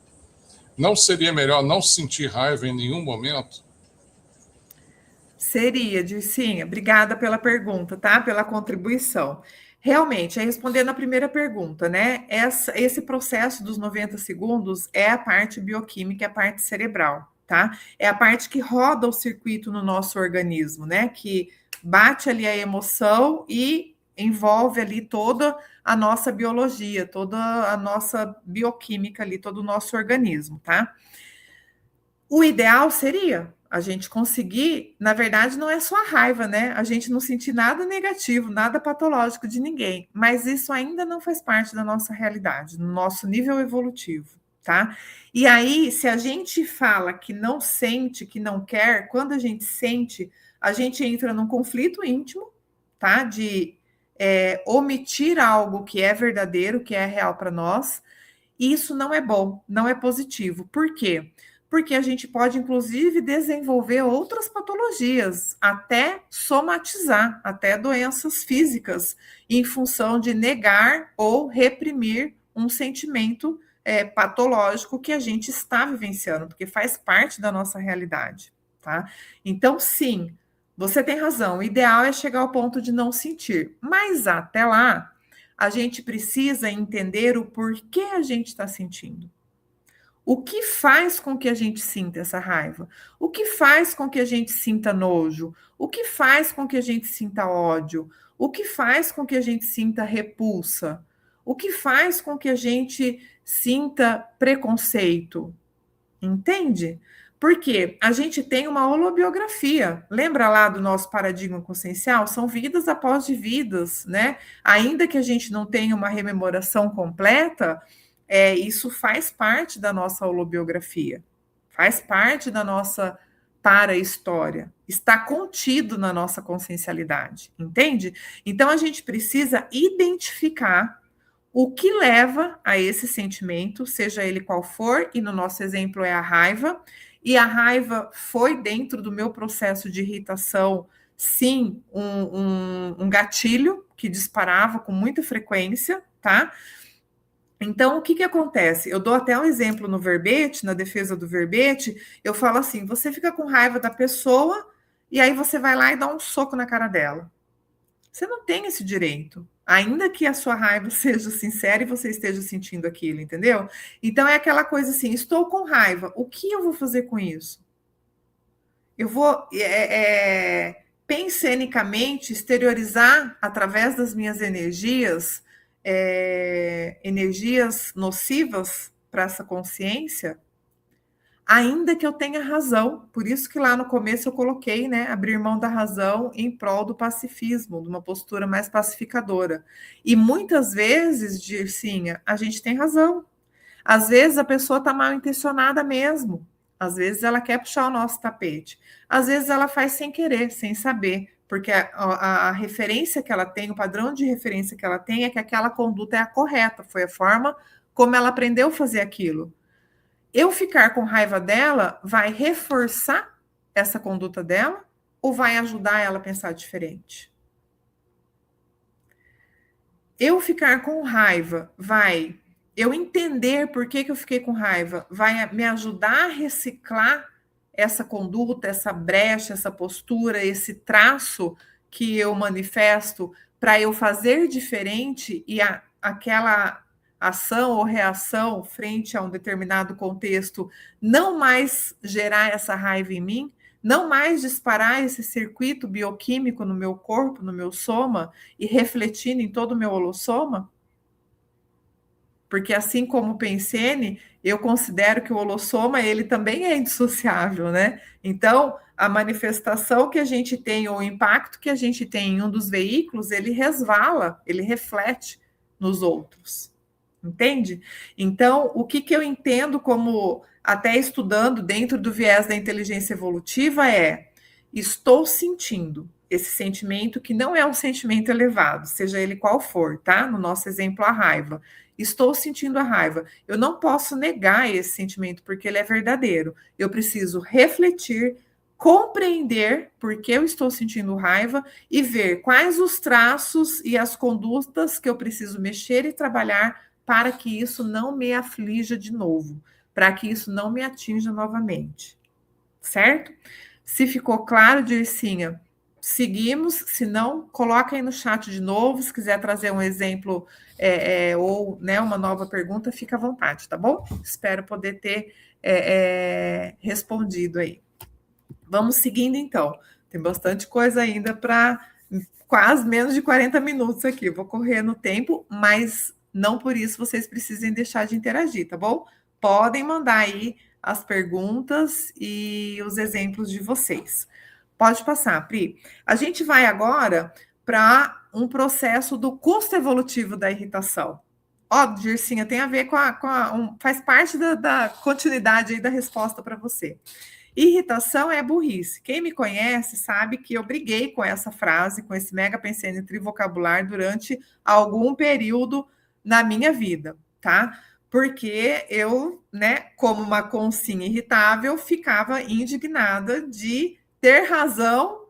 Não seria melhor não sentir raiva em nenhum momento? Seria, Dircinha. Obrigada pela pergunta, tá? Pela contribuição. Realmente, respondendo a primeira pergunta, né? Esse processo dos 90 segundos é a parte bioquímica, é a parte cerebral, tá? É a parte que roda o circuito no nosso organismo, né? Que bate ali a emoção e envolve ali toda a nossa biologia, toda a nossa bioquímica ali, todo o nosso organismo, tá? O ideal seria a gente conseguir, na verdade, não é só a raiva, né? A gente não sentir nada negativo, nada patológico de ninguém, mas isso ainda não faz parte da nossa realidade, no nosso nível evolutivo, tá? E aí, se a gente fala que não sente, que não quer, quando a gente entra num conflito íntimo, tá? De omitir algo que é verdadeiro, que é real para nós, e isso não é bom, não é positivo. Por quê? Porque a gente pode, inclusive, desenvolver outras patologias, até somatizar, até doenças físicas, em função de negar ou reprimir um sentimento patológico que a gente está vivenciando, porque faz parte da nossa realidade, tá? Então, sim, você tem razão. O ideal é chegar ao ponto de não sentir, mas até lá, a gente precisa entender o porquê a gente está sentindo. O que faz com que a gente sinta essa raiva? O que faz com que a gente sinta nojo? O que faz com que a gente sinta ódio? O que faz com que a gente sinta repulsa? O que faz com que a gente sinta preconceito? Entende? Porque a gente tem uma holobiografia. Lembra lá do nosso paradigma consciencial? São vidas após de vidas, né? Ainda que a gente não tenha uma rememoração completa, isso faz parte da nossa holobiografia, faz parte da nossa para-história, está contido na nossa consciencialidade, entende? Então a gente precisa identificar o que leva a esse sentimento, seja ele qual for, e no nosso exemplo é a raiva, e a raiva foi dentro do meu processo de irritação, sim, um gatilho que disparava com muita frequência, tá? Então, o que acontece? Eu dou até um exemplo no verbete, na defesa do verbete, eu falo assim: você fica com raiva da pessoa e aí você vai lá e dá um soco na cara dela. Você não tem esse direito, ainda que a sua raiva seja sincera e você esteja sentindo aquilo, entendeu? Então, é aquela coisa assim: estou com raiva, o que eu vou fazer com isso? Eu vou pensenicamente exteriorizar através das minhas energias energias nocivas para essa consciência, ainda que eu tenha razão. Por isso que lá no começo eu coloquei, né, abrir mão da razão em prol do pacifismo, de uma postura mais pacificadora. E muitas vezes, Dircinha, a gente tem razão. Às vezes a pessoa está mal intencionada mesmo. Às vezes ela quer puxar o nosso tapete. Às vezes ela faz sem querer, sem saber. Porque a referência que ela tem, o padrão de referência que ela tem é que aquela conduta é a correta. Foi a forma como ela aprendeu a fazer aquilo. Eu ficar com raiva dela vai reforçar essa conduta dela ou vai ajudar ela a pensar diferente? Eu ficar com raiva vai... Eu entender por que eu fiquei com raiva vai me ajudar a reciclar essa conduta, essa brecha, essa postura, esse traço que eu manifesto para eu fazer diferente e aquela ação ou reação frente a um determinado contexto não mais gerar essa raiva em mim, não mais disparar esse circuito bioquímico no meu corpo, no meu soma, e refletindo em todo o meu holossoma? Porque assim como o Pensene, eu considero que o holossoma, ele também é indissociável, né? Então, a manifestação que a gente tem, ou o impacto que a gente tem em um dos veículos, ele resvala, ele reflete nos outros. Entende? Então, o que eu entendo como, até estudando dentro do viés da inteligência evolutiva, estou sentindo esse sentimento que não é um sentimento elevado, seja ele qual for, tá? No nosso exemplo, a raiva. Estou sentindo a raiva. Eu não posso negar esse sentimento, porque ele é verdadeiro. Eu preciso refletir, compreender por que eu estou sentindo raiva e ver quais os traços e as condutas que eu preciso mexer e trabalhar para que isso não me aflija de novo, para que isso não me atinja novamente. Certo? Se ficou claro, Dircinha, seguimos. Se não, coloca aí no chat de novo. Se quiser trazer um exemplo ou né, uma nova pergunta, fica à vontade, tá bom? Espero poder ter respondido aí. Vamos seguindo, então. Tem bastante coisa ainda para quase menos de 40 minutos aqui. Vou correr no tempo, mas não por isso vocês precisem deixar de interagir, tá bom? Podem mandar aí as perguntas e os exemplos de vocês. Pode passar, Pri. A gente vai agora para um processo do custo evolutivo da irritação. Ó, Dircinha, tem a ver faz parte da continuidade aí da resposta para você. Irritação é burrice. Quem me conhece sabe que eu briguei com essa frase, com esse mega pensene trivocabular durante algum período na minha vida, tá? Porque eu, né, como uma consinha irritável, ficava indignada de ter razão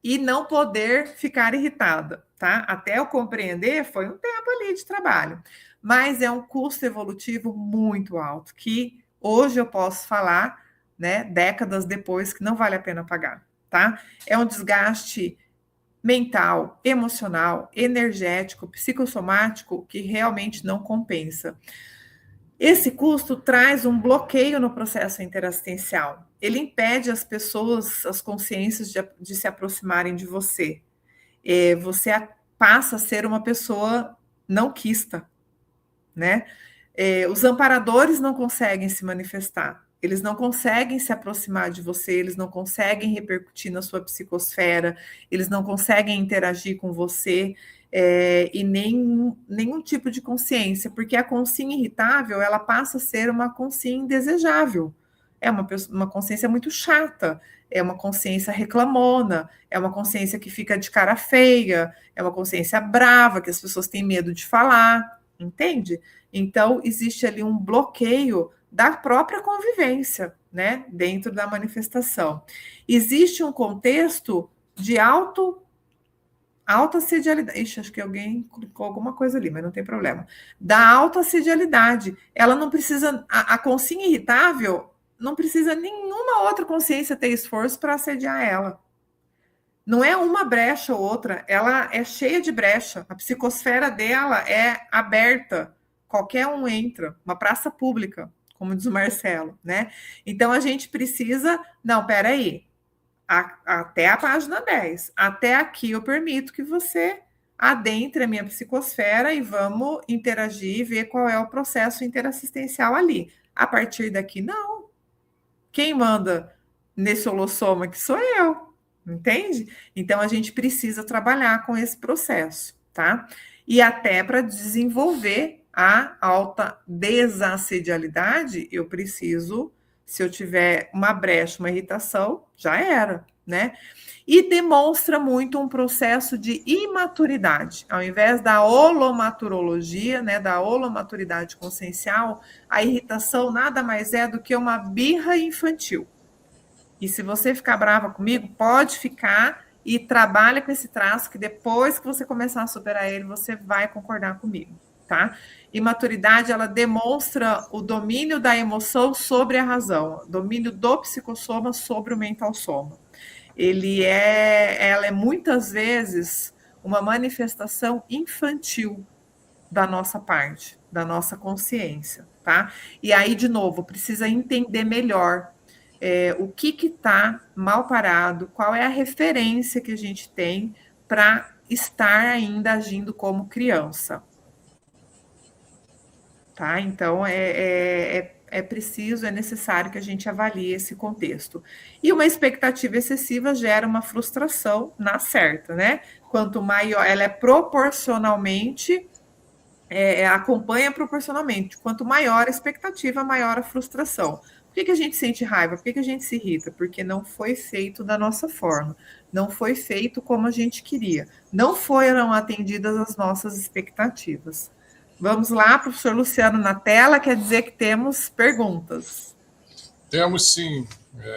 e não poder ficar irritada, tá? Até eu compreender, foi um tempo ali de trabalho. Mas é um custo evolutivo muito alto, que hoje eu posso falar, né, décadas depois, que não vale a pena pagar, tá? É um desgaste mental, emocional, energético, psicossomático, que realmente não compensa. Esse custo traz um bloqueio no processo interassistencial. Ele impede as pessoas, as consciências de se aproximarem de você. Você passa a ser uma pessoa não quista, né? Os amparadores não conseguem se manifestar. Eles não conseguem se aproximar de você, eles não conseguem repercutir na sua psicosfera, eles não conseguem interagir com você e nenhum tipo de consciência, porque a consciência irritável, ela passa a ser uma consciência indesejável. É uma consciência muito chata, é uma consciência reclamona, é uma consciência que fica de cara feia, é uma consciência brava, que as pessoas têm medo de falar, entende? Então, existe ali um bloqueio da própria convivência, né, dentro da manifestação. Existe um contexto de alta assedialidade. Ixi, acho que alguém clicou alguma coisa ali, mas não tem problema. Da alta assedialidade. Ela não precisa, a consciência irritável não precisa nenhuma outra consciência ter esforço para assediar ela. Não é uma brecha ou outra, ela é cheia de brecha. A psicosfera dela é aberta. Qualquer um entra, uma praça pública, como diz o Marcelo, né? Então, a gente precisa... Não, peraí. Até a página 10. Até aqui eu permito que você adentre a minha psicosfera e vamos interagir e ver qual é o processo interassistencial ali. A partir daqui, não. Quem manda nesse holossoma aqui sou eu, entende? Então, a gente precisa trabalhar com esse processo, tá? E até para desenvolver a alta desassedialidade, eu preciso, se eu tiver uma brecha, uma irritação, já era, né? E demonstra muito um processo de imaturidade. Ao invés da holomaturologia, né, da holomaturidade consciencial, a irritação nada mais é do que uma birra infantil. E se você ficar brava comigo, pode ficar e trabalha com esse traço, que depois que você começar a superar ele, você vai concordar comigo, tá? Imaturidade, ela demonstra o domínio da emoção sobre a razão, domínio do psicossoma sobre o mental soma. Ela é muitas vezes uma manifestação infantil da nossa parte, da nossa consciência, tá? E aí, de novo, precisa entender melhor o que está mal parado, qual é a referência que a gente tem para estar ainda agindo como criança. Tá? Então, preciso, é necessário que a gente avalie esse contexto. E uma expectativa excessiva gera uma frustração na certa, né? Quanto maior, ela é proporcionalmente, acompanha proporcionalmente. Quanto maior a expectativa, maior a frustração. Por que a gente sente raiva? Por que a gente se irrita? Porque não foi feito da nossa forma, não foi feito como a gente queria, não foram atendidas as nossas expectativas. Vamos lá, professor Luciano, na tela, quer dizer que temos perguntas. Temos sim,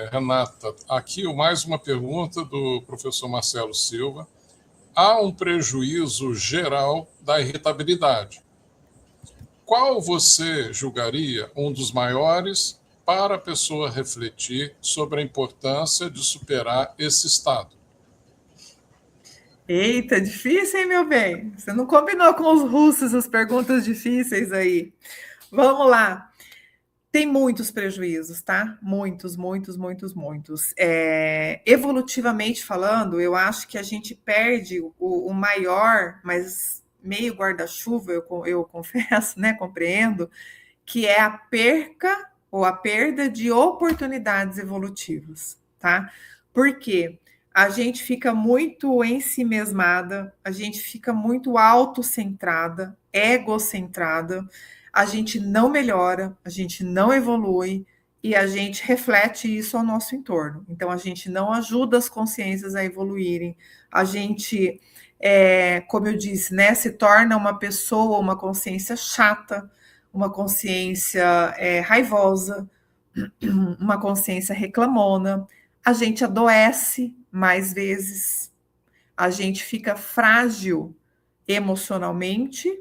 Renata. Aqui mais uma pergunta do professor Marcelo Silva. Há um prejuízo geral da irritabilidade. Qual você julgaria um dos maiores para a pessoa refletir sobre a importância de superar esse estado? Eita, difícil, hein, meu bem? Você não combinou com os russos as perguntas difíceis aí. Vamos lá. Tem muitos prejuízos, tá? Muitos, muitos, muitos, muitos. Evolutivamente falando, eu acho que a gente perde o maior, mas meio guarda-chuva, eu confesso, né? Compreendo, que é a perca ou a perda de oportunidades evolutivas, tá? Por quê? A gente fica muito ensimesmada, a gente fica muito autocentrada, egocentrada, a gente não melhora, a gente não evolui e a gente reflete isso ao nosso entorno. Então, a gente não ajuda as consciências a evoluírem, a gente, como eu disse, né, se torna uma pessoa, uma consciência chata, uma consciência raivosa, uma consciência reclamona, a gente adoece mais vezes, a gente fica frágil emocionalmente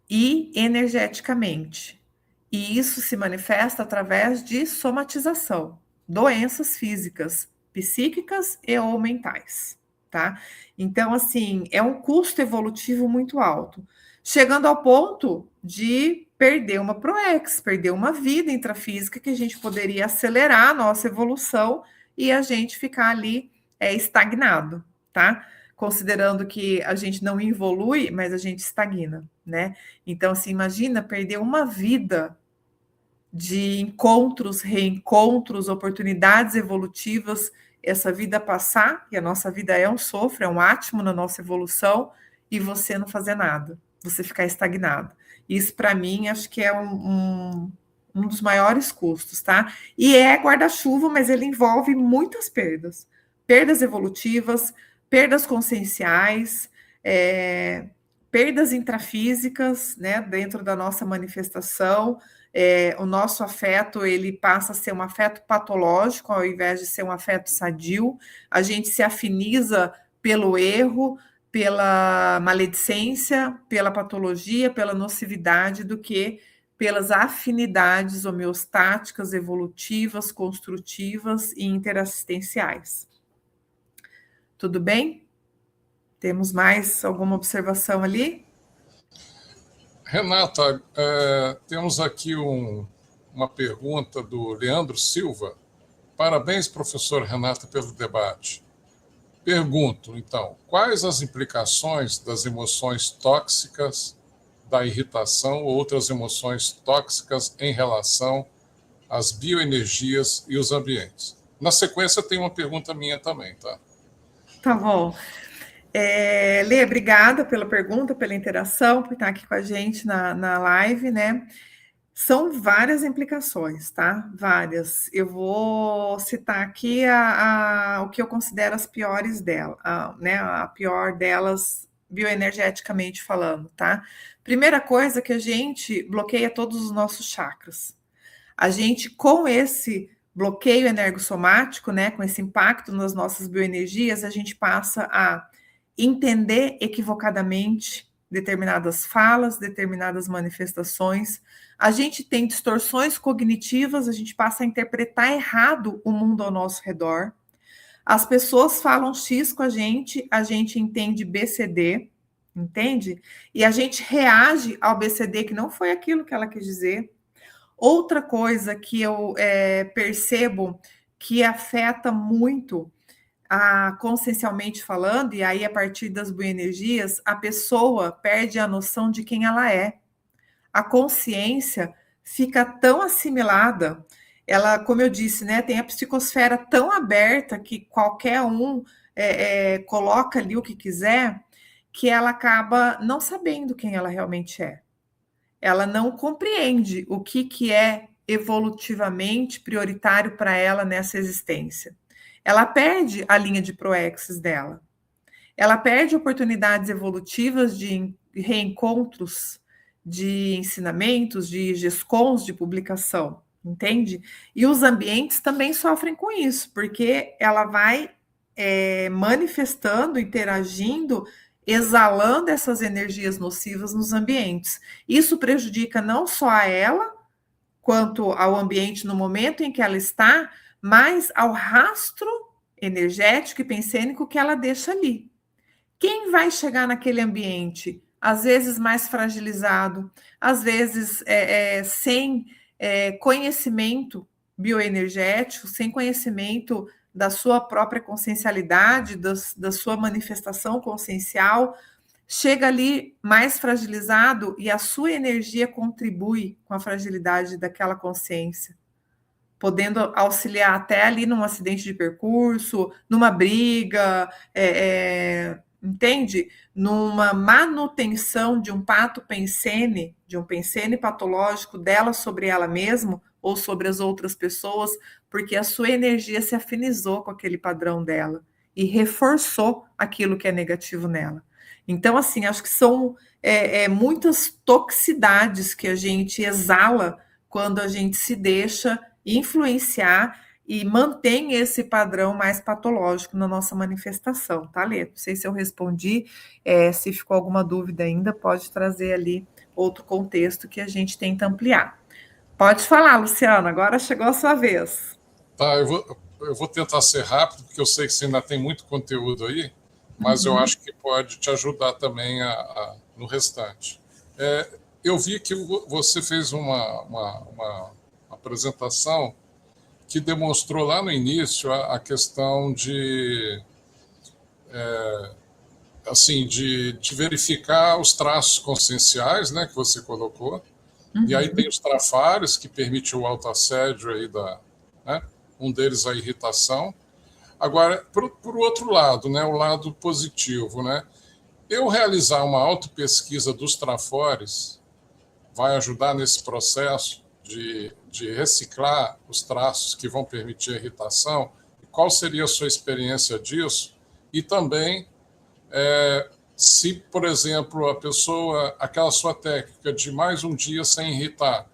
e energeticamente. E isso se manifesta através de somatização, doenças físicas, psíquicas e ou mentais, tá? Então, assim, é um custo evolutivo muito alto, chegando ao ponto de perder uma ProEx, perder uma vida intrafísica que a gente poderia acelerar a nossa evolução e a gente ficar ali estagnado, tá? Considerando que a gente não evolui, mas a gente estagna, né? Então, assim, imagina perder uma vida de encontros, reencontros, oportunidades evolutivas, essa vida passar, e a nossa vida é um sofro, é um átimo na nossa evolução, e você não fazer nada, você ficar estagnado. Isso, para mim, acho que é um dos maiores custos, tá? E é guarda-chuva, mas ele envolve muitas perdas. Perdas evolutivas, perdas conscienciais, perdas intrafísicas, né, dentro da nossa manifestação. O nosso afeto, ele passa a ser um afeto patológico, ao invés de ser um afeto sadio. A gente se afiniza pelo erro, pela maledicência, pela patologia, pela nocividade, do que pelas afinidades homeostáticas, evolutivas, construtivas e interassistenciais. Tudo bem? Temos mais alguma observação ali? Renata, temos aqui uma pergunta do Leandro Silva. Parabéns, professor Renata, pelo debate. Pergunto, então, quais as implicações das emoções tóxicas, da irritação ou outras emoções tóxicas em relação às bioenergias e os ambientes? Na sequência, tem uma pergunta minha também, tá? Tá bom. Lê, obrigada pela pergunta, pela interação, por estar aqui com a gente na live, né? São várias implicações, tá? Várias. Eu vou citar aqui o que eu considero as piores delas, né? A pior delas, bioenergeticamente falando, tá? Primeira coisa que a gente bloqueia todos os nossos chakras. A gente, com esse bloqueio energossomático, né? Com esse impacto nas nossas bioenergias, a gente passa a entender equivocadamente determinadas falas, determinadas manifestações. A gente tem distorções cognitivas, a gente passa a interpretar errado o mundo ao nosso redor. As pessoas falam X com a gente entende BCD, entende? E a gente reage ao BCD que não foi aquilo que ela quis dizer. Outra coisa que eu percebo que afeta muito consciencialmente falando, e aí a partir das bioenergias, a pessoa perde a noção de quem ela é. A consciência fica tão assimilada, ela, como eu disse, né, tem a psicosfera tão aberta que qualquer um coloca ali o que quiser, que ela acaba não sabendo quem ela realmente é. Ela não compreende o que é evolutivamente prioritário para ela nessa existência. Ela perde a linha de proexis dela. Ela perde oportunidades evolutivas de reencontros, de ensinamentos, de GESCONs, de publicação, entende? E os ambientes também sofrem com isso, porque ela vai manifestando, interagindo, exalando essas energias nocivas nos ambientes. Isso prejudica não só a ela, quanto ao ambiente no momento em que ela está, mas ao rastro energético e pensênico que ela deixa ali. Quem vai chegar naquele ambiente, às vezes mais fragilizado, às vezes sem conhecimento bioenergético, sem conhecimento da sua própria consciencialidade, da sua manifestação consciencial, chega ali mais fragilizado e a sua energia contribui com a fragilidade daquela consciência, podendo auxiliar até ali num acidente de percurso, numa briga, entende? Numa manutenção de um pato pensene, de um pensene patológico dela sobre ela mesma ou sobre as outras pessoas, porque a sua energia se afinizou com aquele padrão dela e reforçou aquilo que é negativo nela. Então, assim, acho que são muitas toxicidades que a gente exala quando a gente se deixa influenciar e mantém esse padrão mais patológico na nossa manifestação, tá, Lê? Não sei se eu respondi, se ficou alguma dúvida ainda, pode trazer ali outro contexto que a gente tenta ampliar. Pode falar, Luciano, agora chegou a sua vez. Tá, eu vou tentar ser rápido, porque eu sei que você ainda tem muito conteúdo aí, mas eu acho que pode te ajudar também no restante. Eu vi que você fez uma apresentação que demonstrou lá no início a questão de verificar os traços conscienciais, né, que você colocou. E aí tem os trafários, que permite o autoassédio aí né, um deles a irritação. Agora, por outro lado, né, o lado positivo, né, eu realizar uma autopesquisa dos trafores vai ajudar nesse processo de reciclar os traços que vão permitir a irritação. Qual seria a sua experiência disso? E também, se, por exemplo, aquela sua técnica de mais um dia sem irritar,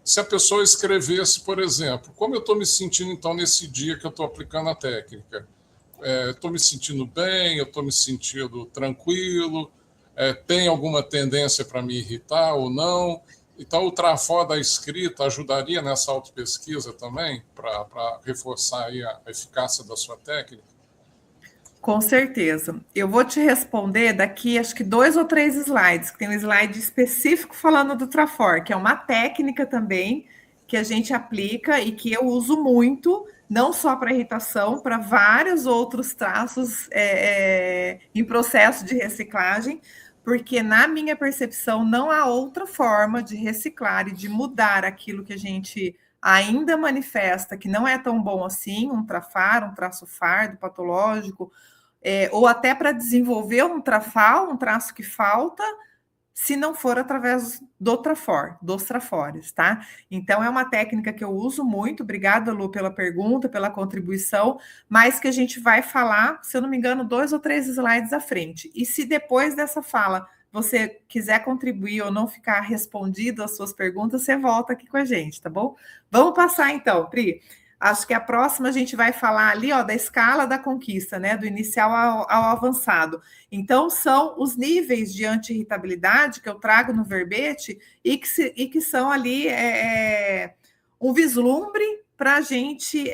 se a pessoa escrevesse, por exemplo, como eu estou me sentindo, então, nesse dia que eu estou aplicando a técnica? Estou me sentindo bem, eu estou me sentindo tranquilo, tem alguma tendência para me irritar ou não? Então, o trafó da escrita ajudaria nessa autopesquisa também, para reforçar aí a eficácia da sua técnica? Com certeza. Eu vou te responder daqui, acho que 2 ou 3 slides, que tem um slide específico falando do Trafor, que é uma técnica também que a gente aplica e que eu uso muito, não só para irritação, para vários outros traços em processo de reciclagem, porque na minha percepção não há outra forma de reciclar e de mudar aquilo que a gente ainda manifesta que não é tão bom assim, um trafar, um traço fardo patológico, ou até para desenvolver um trafal, um traço que falta, se não for através do trafor, dos trafores, tá? Então, é uma técnica que eu uso muito. Obrigada, Lu, pela pergunta, pela contribuição, mas que a gente vai falar, se eu não me engano, 2 ou 3 slides à frente. E se depois dessa fala você quiser contribuir ou não ficar respondido às suas perguntas, você volta aqui com a gente, tá bom? Vamos passar, então, Pri. Acho que a próxima a gente vai falar ali, ó, da escala da conquista, né? Do inicial ao avançado. Então, são os níveis de anti-irritabilidade que eu trago no verbete e que são ali um vislumbre para a gente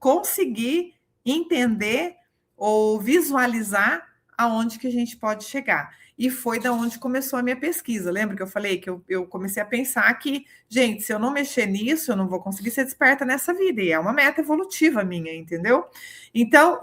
conseguir entender ou visualizar aonde que a gente pode chegar. E foi da onde começou a minha pesquisa. Lembra que eu falei que eu comecei a pensar que, gente, se eu não mexer nisso, eu não vou conseguir ser desperta nessa vida. E é uma meta evolutiva minha, entendeu? Então,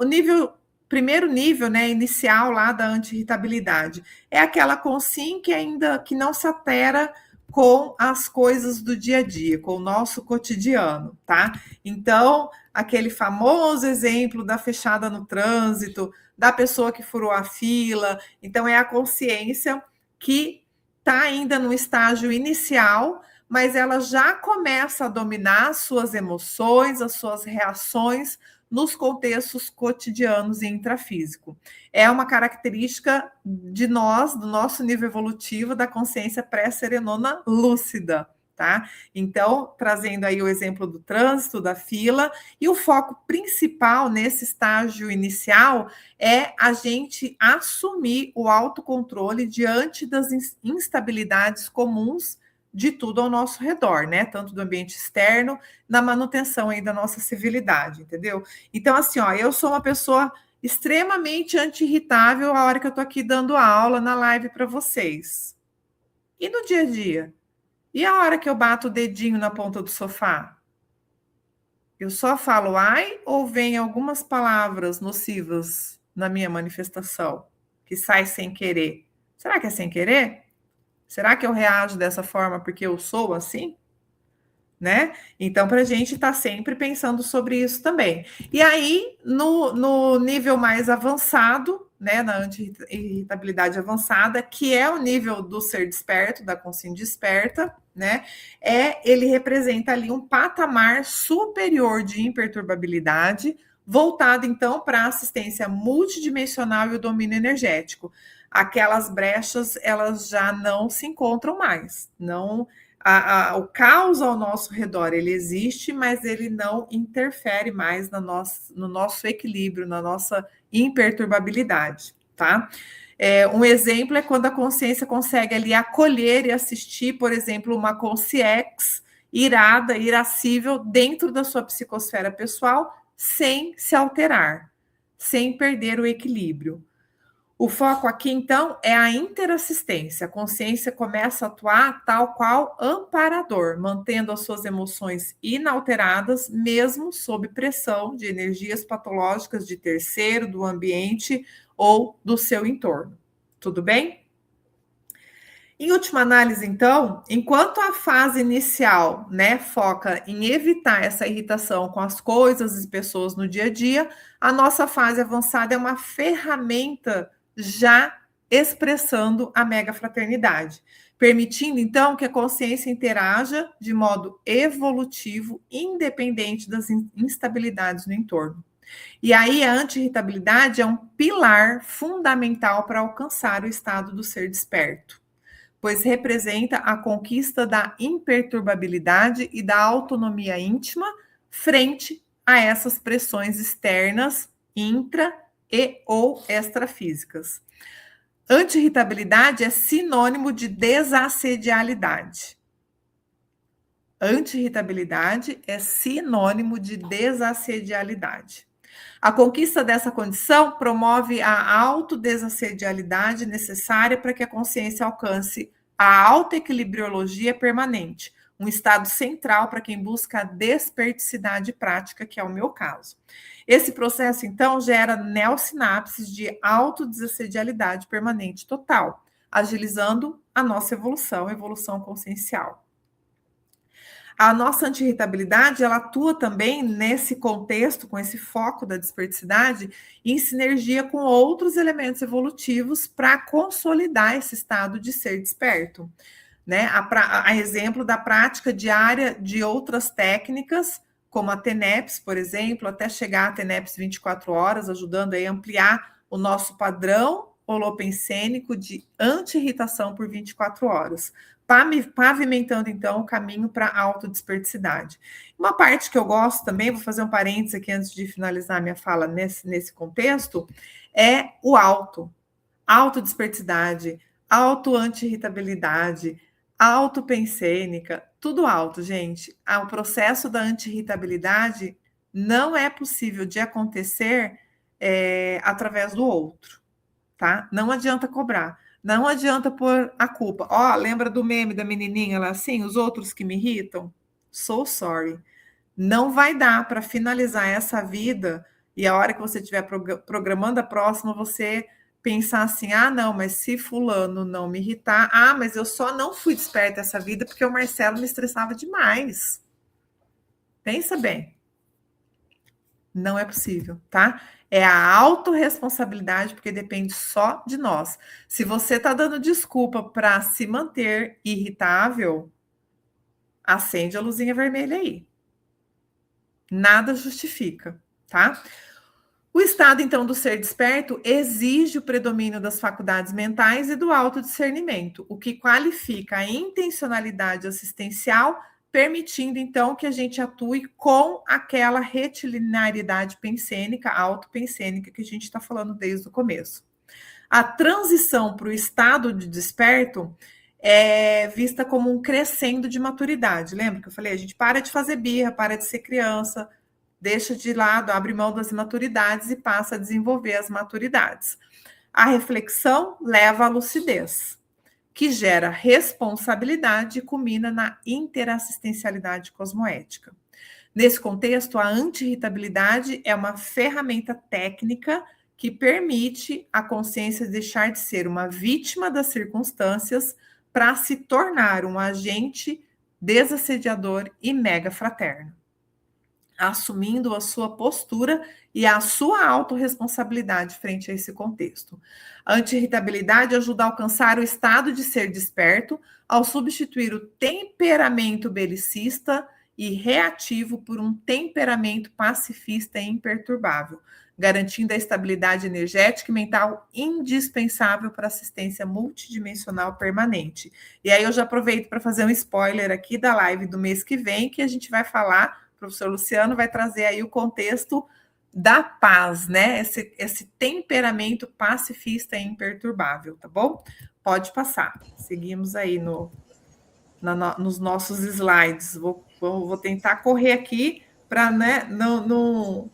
primeiro nível, né, inicial lá da anti-irritabilidade, é aquela consim que não se altera com as coisas do dia a dia, com o nosso cotidiano, tá? Então, aquele famoso exemplo da fechada no trânsito, da pessoa que furou a fila. Então, é a consciência que está ainda no estágio inicial, mas ela já começa a dominar as suas emoções, as suas reações nos contextos cotidianos e intrafísico. É uma característica de nós, do nosso nível evolutivo, da consciência pré-serenona lúcida. Tá? Então, trazendo aí o exemplo do trânsito, da fila, e o foco principal nesse estágio inicial é a gente assumir o autocontrole diante das instabilidades comuns de tudo ao nosso redor, né? Tanto do ambiente externo, na manutenção aí da nossa civilidade, entendeu? Então, assim, ó, eu sou uma pessoa extremamente anti-irritável a hora que eu tô aqui dando aula na live para vocês. E no dia a dia? E a hora que eu bato o dedinho na ponta do sofá? Eu só falo ai ou vem algumas palavras nocivas na minha manifestação, que sai sem querer? Será que é sem querer? Será que eu reajo dessa forma porque eu sou assim? Né? Então, para a gente estar sempre pensando sobre isso também. E aí, no nível mais avançado, né, na anti-irritabilidade avançada, que é o nível do ser desperto, da consciência desperta, né, ele representa ali um patamar superior de imperturbabilidade, voltado, então, para a assistência multidimensional e o domínio energético. Aquelas brechas, elas já não se encontram mais, não... O caos ao nosso redor, ele existe, mas ele não interfere mais no nosso equilíbrio, na nossa imperturbabilidade, tá? Um exemplo é quando a consciência consegue ali acolher e assistir, por exemplo, uma consciência irada, irascível dentro da sua psicosfera pessoal, sem se alterar, sem perder o equilíbrio. O foco aqui, então, é a interassistência. A consciência começa a atuar tal qual amparador, mantendo as suas emoções inalteradas, mesmo sob pressão de energias patológicas de terceiro, do ambiente ou do seu entorno. Tudo bem? Em última análise, então, enquanto a fase inicial, né, foca em evitar essa irritação com as coisas e pessoas no dia a dia, a nossa fase avançada é uma ferramenta já expressando a mega fraternidade, permitindo então que a consciência interaja de modo evolutivo, independente das instabilidades no entorno. E aí a anti-irritabilidade é um pilar fundamental para alcançar o estado do ser desperto, pois representa a conquista da imperturbabilidade e da autonomia íntima frente a essas pressões externas, intra e ou extrafísicas. Anti-irritabilidade é sinônimo de desassedialidade. Anti-irritabilidade é sinônimo de desassedialidade. A conquista dessa condição promove a autodesassedialidade necessária para que a consciência alcance a autoequilibriologia permanente, um estado central para quem busca a desperticidade prática, que é o meu caso. Esse processo, então, gera neossinapses de autodesassedialidade permanente total, agilizando a nossa evolução consciencial. A nossa anti-irritabilidade, ela atua também nesse contexto, com esse foco da desperticidade, em sinergia com outros elementos evolutivos para consolidar esse estado de ser desperto, né? A exemplo da prática diária de outras técnicas, como a TENEPS, por exemplo, até chegar a TENEPS 24 horas, ajudando a ampliar o nosso padrão holopensênico de anti-irritação por 24 horas, pavimentando, então, o caminho para a autodesperticidade. Uma parte que eu gosto também, vou fazer um parênteses aqui antes de finalizar minha fala nesse contexto, é o autodesperticidade, auto-anti-irritabilidade, autopensênica, tudo alto, gente. O processo da anti-irritabilidade não é possível de acontecer através do outro, tá? Não adianta cobrar. Não adianta pôr a culpa. Lembra do meme da menininha lá assim? Os outros que me irritam? So sorry. Não vai dar para finalizar essa vida e a hora que você estiver programando a próxima, você pensar assim, não, mas se fulano não me irritar, mas eu só não fui desperta essa vida porque o Marcelo me estressava demais. Pensa bem. Não é possível, tá? É a autorresponsabilidade, porque depende só de nós. Se você está dando desculpa para se manter irritável, acende a luzinha vermelha aí. Nada justifica, tá? O estado, então, do ser desperto exige o predomínio das faculdades mentais e do autodiscernimento, o que qualifica a intencionalidade assistencial, permitindo, então, que a gente atue com aquela retilinearidade pensênica, autopensênica, que a gente está falando desde o começo. A transição para o estado de desperto é vista como um crescendo de maturidade. Lembra que eu falei? A gente para de fazer birra, para de ser criança, deixa de lado, abre mão das imaturidades e passa a desenvolver as maturidades. A reflexão leva à lucidez, que gera responsabilidade e culmina na interassistencialidade cosmoética. Nesse contexto, a anti-irritabilidade é uma ferramenta técnica que permite a consciência deixar de ser uma vítima das circunstâncias para se tornar um agente desassediador e mega fraterno, assumindo a sua postura e a sua autorresponsabilidade frente a esse contexto. A anti-irritabilidade ajuda a alcançar o estado de ser desperto ao substituir o temperamento belicista e reativo por um temperamento pacifista e imperturbável, garantindo a estabilidade energética e mental indispensável para assistência multidimensional permanente. E aí eu já aproveito para fazer um spoiler aqui da live do mês que vem, que a gente vai falar, o professor Luciano vai trazer aí o contexto da paz, né? Esse temperamento pacifista e imperturbável, tá bom? Pode passar. Seguimos aí nos nossos slides. Vou tentar correr aqui para, né, não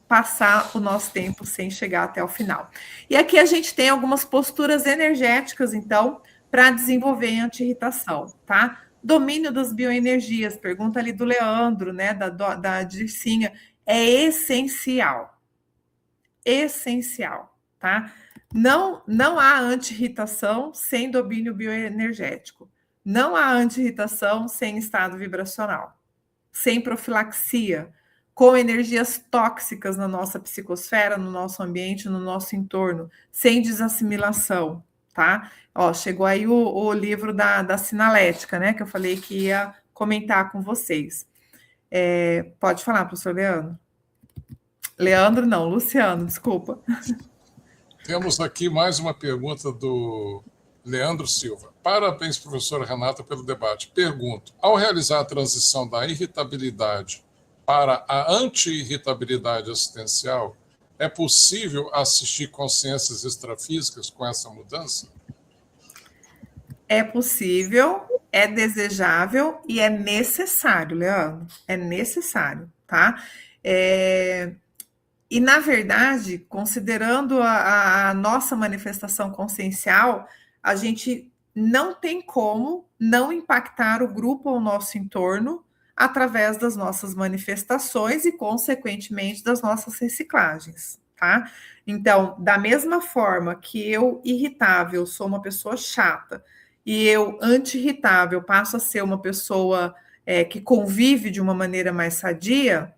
passar o nosso tempo sem chegar até o final. E aqui a gente tem algumas posturas energéticas, então, para desenvolver a anti-irritação, tá? Domínio das bioenergias, pergunta ali do Leandro, né, da Dircinha, é essencial. Essencial, tá? Não há anti-irritação sem domínio bioenergético. Não há anti-irritação sem estado vibracional, sem profilaxia, com energias tóxicas na nossa psicosfera, no nosso ambiente, no nosso entorno, sem desassimilação, tá? Ó, chegou aí o livro da sinalética, né? Que eu falei que ia comentar com vocês. Pode falar, professor Leandro. Leandro, não, Luciano, desculpa. Temos aqui mais uma pergunta do Leandro Silva. Parabéns, professora Renata, pelo debate. Pergunto, ao realizar a transição da irritabilidade para a anti-irritabilidade assistencial, é possível assistir consciências extrafísicas com essa mudança? É possível, é desejável e é necessário, Leandro. É necessário, tá? E, na verdade, considerando a nossa manifestação consciencial, a gente não tem como não impactar o grupo ao nosso entorno através das nossas manifestações e, consequentemente, das nossas reciclagens, tá? Então, da mesma forma que eu, irritável, sou uma pessoa chata, e eu, anti-irritável, passo a ser uma pessoa que convive de uma maneira mais sadia,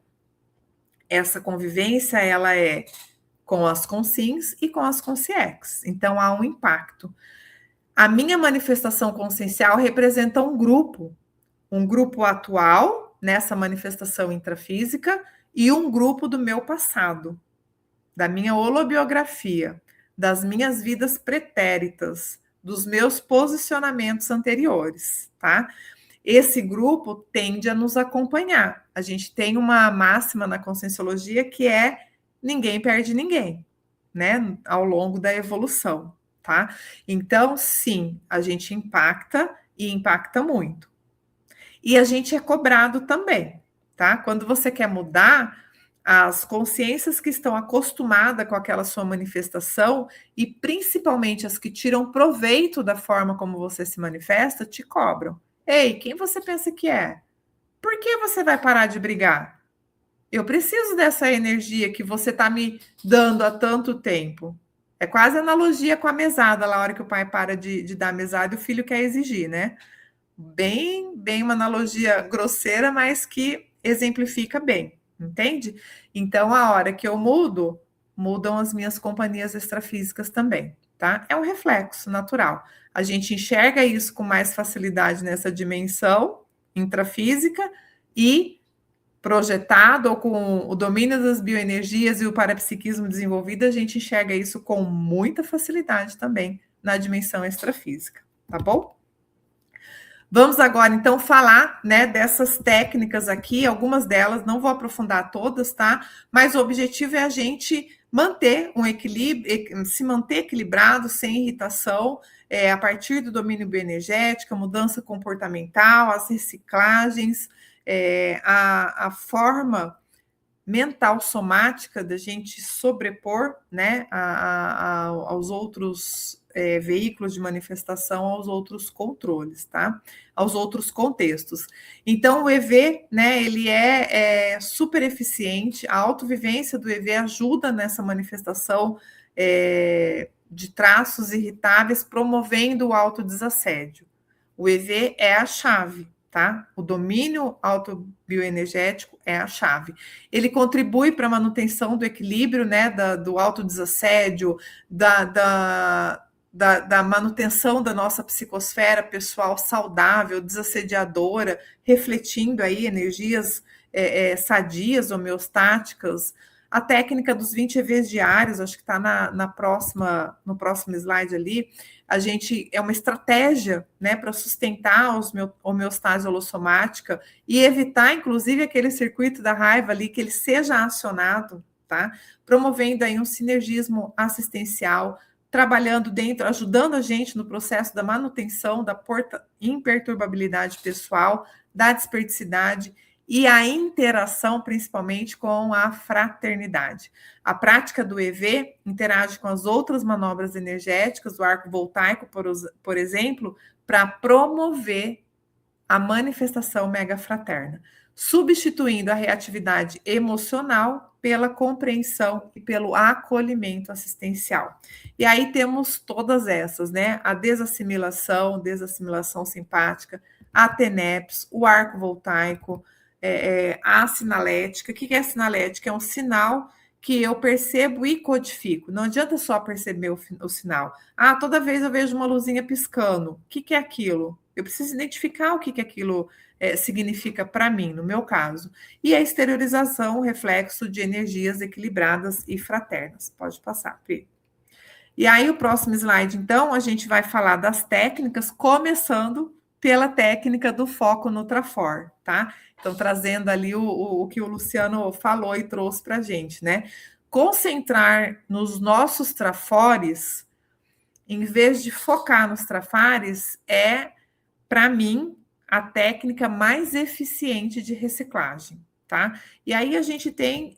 essa convivência, ela é com as consciências e com as consciex. Então, há um impacto. A minha manifestação consciencial representa um grupo atual, nessa manifestação intrafísica, e um grupo do meu passado, da minha holobiografia, das minhas vidas pretéritas, dos meus posicionamentos anteriores, tá? Esse grupo tende a nos acompanhar. A gente tem uma máxima na conscienciologia que é ninguém perde ninguém, né? Ao longo da evolução, tá? Então, sim, a gente impacta e impacta muito. E a gente é cobrado também, tá? Quando você quer mudar, as consciências que estão acostumadas com aquela sua manifestação, e principalmente as que tiram proveito da forma como você se manifesta, te cobram. Ei, quem você pensa que é? Por que você vai parar de brigar? Eu preciso dessa energia que você está me dando há tanto tempo. É quase analogia com a mesada, lá, a hora que o pai para de dar a mesada e o filho quer exigir, né? Bem uma analogia grosseira, mas que exemplifica bem, entende? Então, a hora que eu mudo, mudam as minhas companhias extrafísicas também, tá? É um reflexo natural. A gente enxerga isso com mais facilidade nessa dimensão intrafísica e projetado ou com o domínio das bioenergias e o parapsiquismo desenvolvido, a gente enxerga isso com muita facilidade também na dimensão extrafísica, tá bom? Vamos agora, então, falar, né, dessas técnicas aqui, algumas delas, não vou aprofundar todas, tá? Mas o objetivo é a gente manter um equilíbrio, se manter equilibrado, sem irritação, a partir do domínio bioenergético, a mudança comportamental, as reciclagens, a forma mental somática da gente sobrepor, né, aos outros veículos de manifestação, aos outros controles, tá? Aos outros contextos. Então, o EV, né, ele é super eficiente, a autovivência do EV ajuda nessa manifestação de traços irritáveis, promovendo o autodesassédio. O EV é a chave, tá? O domínio autobioenergético é a chave. Ele contribui para a manutenção do equilíbrio, né, do autodesassédio, da manutenção da nossa psicosfera pessoal saudável, desassediadora, refletindo aí energias sadias, homeostáticas. A técnica dos 20 EVs diários, acho que está no próximo slide ali, é uma estratégia, né, para sustentar a homeostase holossomática e evitar, inclusive, aquele circuito da raiva ali, que ele seja acionado, tá? Promovendo aí um sinergismo assistencial, trabalhando dentro, ajudando a gente no processo da manutenção da imperturbabilidade pessoal, da desperdicidade e a interação, principalmente, com a fraternidade. A prática do EV interage com as outras manobras energéticas, do arco voltaico, por exemplo, para promover a manifestação megafraterna, substituindo a reatividade emocional pela compreensão e pelo acolhimento assistencial. E aí temos todas essas, né? A desassimilação simpática, a TENEPS, o arco voltaico, a sinalética. O que é a sinalética? É um sinal que eu percebo e codifico. Não adianta só perceber o sinal. Toda vez eu vejo uma luzinha piscando. O que é aquilo? Eu preciso identificar o que aquilo significa para mim, no meu caso. E a exteriorização, o reflexo de energias equilibradas e fraternas. Pode passar, Pri. E aí, o próximo slide, então, a gente vai falar das técnicas, começando pela técnica do foco no Trafor, tá? Então, trazendo ali o que o Luciano falou e trouxe para a gente, né? Concentrar nos nossos trafores, em vez de focar nos trafares, para mim, a técnica mais eficiente de reciclagem, tá? E aí a gente tem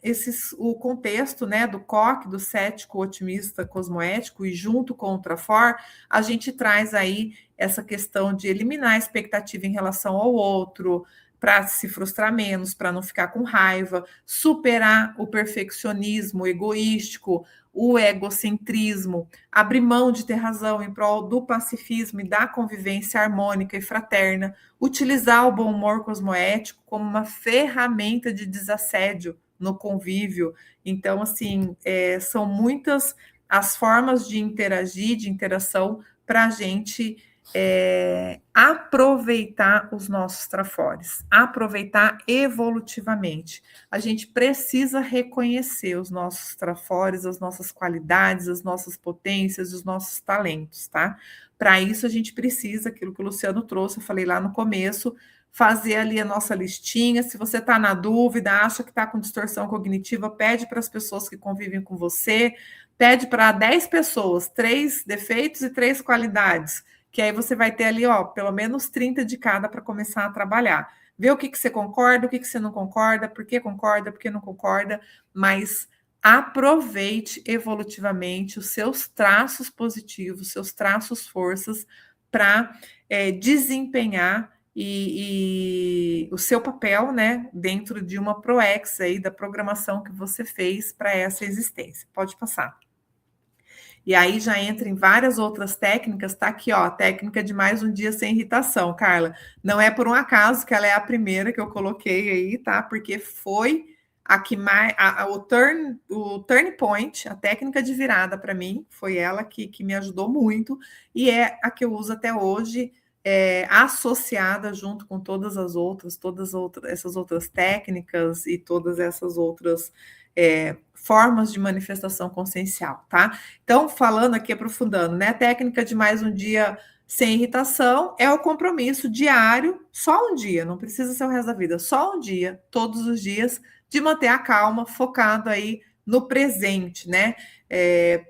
o contexto, né, do COC, do cético, otimista, cosmoético, e junto com o Trafor, a gente traz aí essa questão de eliminar a expectativa em relação ao outro, para se frustrar menos, para não ficar com raiva, superar o perfeccionismo egoístico, o egocentrismo, abrir mão de ter razão em prol do pacifismo e da convivência harmônica e fraterna, utilizar o bom humor cosmoético como uma ferramenta de desassédio no convívio. Então, assim, são muitas as formas de interagir, de interação, para a gente aproveitar os nossos trafores, aproveitar evolutivamente. A gente precisa reconhecer os nossos trafores, as nossas qualidades, as nossas potências, os nossos talentos, tá? Para isso, a gente precisa, aquilo que o Luciano trouxe, eu falei lá no começo, fazer ali a nossa listinha. Se você está na dúvida, acha que está com distorção cognitiva, pede para as pessoas que convivem com você, pede para 10 pessoas, 3 defeitos e 3 qualidades, que aí você vai ter ali, pelo menos 30 de cada para começar a trabalhar. Ver o que você concorda, o que você não concorda, por que não concorda, mas aproveite evolutivamente os seus traços positivos, seus traços forças, para desempenhar e o seu papel, né, dentro de uma ProEx aí, da programação que você fez para essa existência. Pode passar. E aí já entra em várias outras técnicas, tá aqui, a técnica de mais um dia sem irritação, Carla. Não é por um acaso que ela é a primeira que eu coloquei aí, tá? Porque foi a que mais, o turn point, a técnica de virada para mim, foi ela que me ajudou muito, e é a que eu uso até hoje, associada junto com todas essas outras técnicas e todas essas outras formas de manifestação consciencial, tá? Então, falando aqui, aprofundando, né? A técnica de mais um dia sem irritação é o compromisso diário, só um dia, não precisa ser o resto da vida, só um dia, todos os dias, de manter a calma, focado aí no presente, né?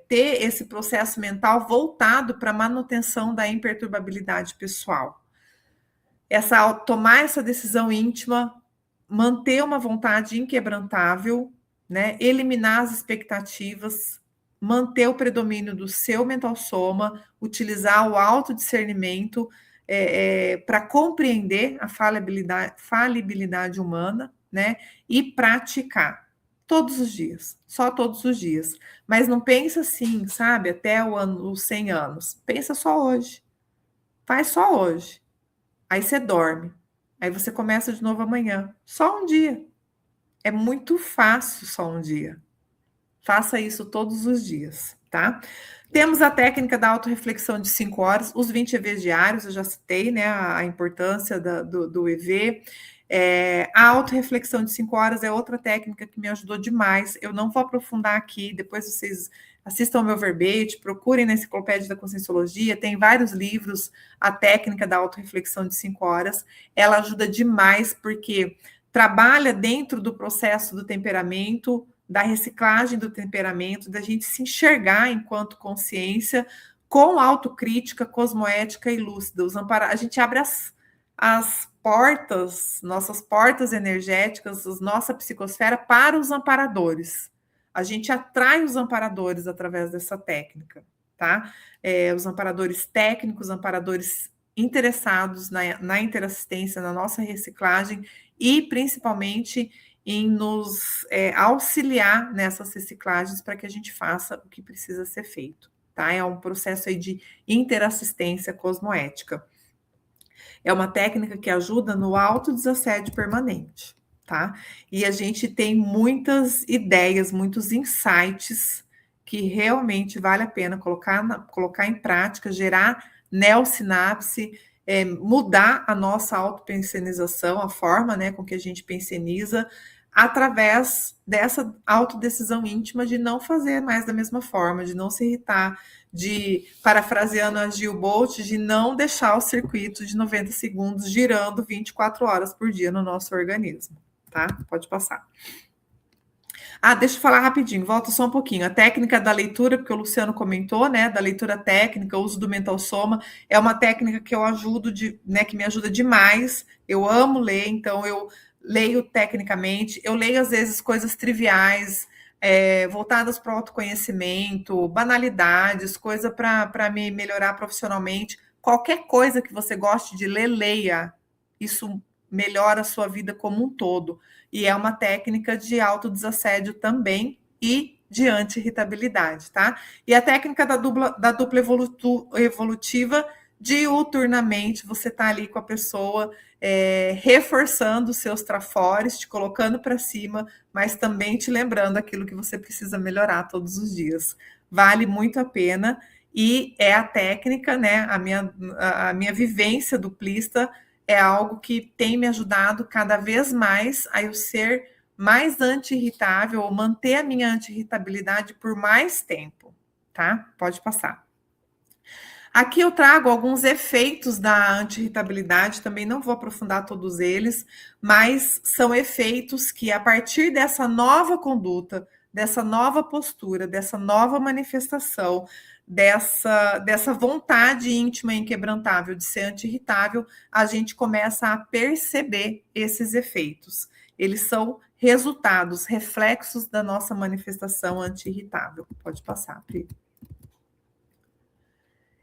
Ter esse processo mental voltado para a manutenção da imperturbabilidade pessoal. Tomar essa decisão íntima, manter uma vontade inquebrantável, né? Eliminar as expectativas, manter o predomínio do seu mental soma, utilizar o autodiscernimento para compreender a falibilidade humana, né? E praticar todos os dias, só todos os dias. Mas não pensa assim, sabe, até os 100 anos. Pensa só hoje. Faz só hoje. Aí você dorme. Aí você começa de novo amanhã. Só um dia. É muito fácil só um dia. Faça isso todos os dias, tá? Temos a técnica da autorreflexão de 5 horas, os 20 EVs diários, eu já citei, né, a importância do EV. A autorreflexão de 5 horas é outra técnica que me ajudou demais. Eu não vou aprofundar aqui, depois vocês assistam ao meu verbete, procurem na Enciclopédia da Conscienciologia, tem vários livros, a técnica da autorreflexão de 5 horas. Ela ajuda demais, porque trabalha dentro do processo do temperamento, da reciclagem do temperamento, da gente se enxergar enquanto consciência, com autocrítica, cosmoética e lúcida. A gente abre as portas, nossas portas energéticas, nossa psicosfera para os amparadores. A gente atrai os amparadores através dessa técnica, tá? Os amparadores técnicos, amparadores interessados na interassistência, na nossa reciclagem e, principalmente, em nos auxiliar nessas reciclagens para que a gente faça o que precisa ser feito, tá? É um processo aí de interassistência cosmoética. É uma técnica que ajuda no autodesassédio permanente, tá? E a gente tem muitas ideias, muitos insights que realmente vale a pena colocar em prática, gerar neossinapse, mudar a nossa autopensenização, a forma, né, com que a gente penseniza, através dessa autodecisão íntima de não fazer mais da mesma forma, de não se irritar, de, parafraseando a Gil Bolt, de não deixar o circuito de 90 segundos girando 24 horas por dia no nosso organismo, tá? Pode passar. Deixa eu falar rapidinho, volta só um pouquinho. A técnica da leitura, porque o Luciano comentou, né, da leitura técnica, o uso do mental soma, é uma técnica que eu ajudo, né, que me ajuda demais. Eu amo ler, então eu leio tecnicamente, eu leio às vezes coisas triviais, voltadas para o autoconhecimento, banalidades, coisa para me melhorar profissionalmente. Qualquer coisa que você goste de ler, leia. Isso melhora a sua vida como um todo. E é uma técnica de autodesassédio também e de anti-irritabilidade, tá? E a técnica da dupla evolutiva, diuturnamente, você tá ali com a pessoa, reforçando os seus trafores, te colocando para cima, mas também te lembrando aquilo que você precisa melhorar todos os dias. Vale muito a pena e é a técnica, né? A minha vivência duplista é algo que tem me ajudado cada vez mais a eu ser mais anti-irritável, ou manter a minha anti-irritabilidade por mais tempo, tá? Pode passar. Aqui eu trago alguns efeitos da anti-irritabilidade, também não vou aprofundar todos eles, mas são efeitos que, a partir dessa nova conduta, dessa nova postura, dessa nova manifestação, dessa vontade íntima e inquebrantável de ser anti-irritável, a gente começa a perceber esses efeitos. Eles são resultados, reflexos da nossa manifestação anti-irritável. Pode passar, Pri.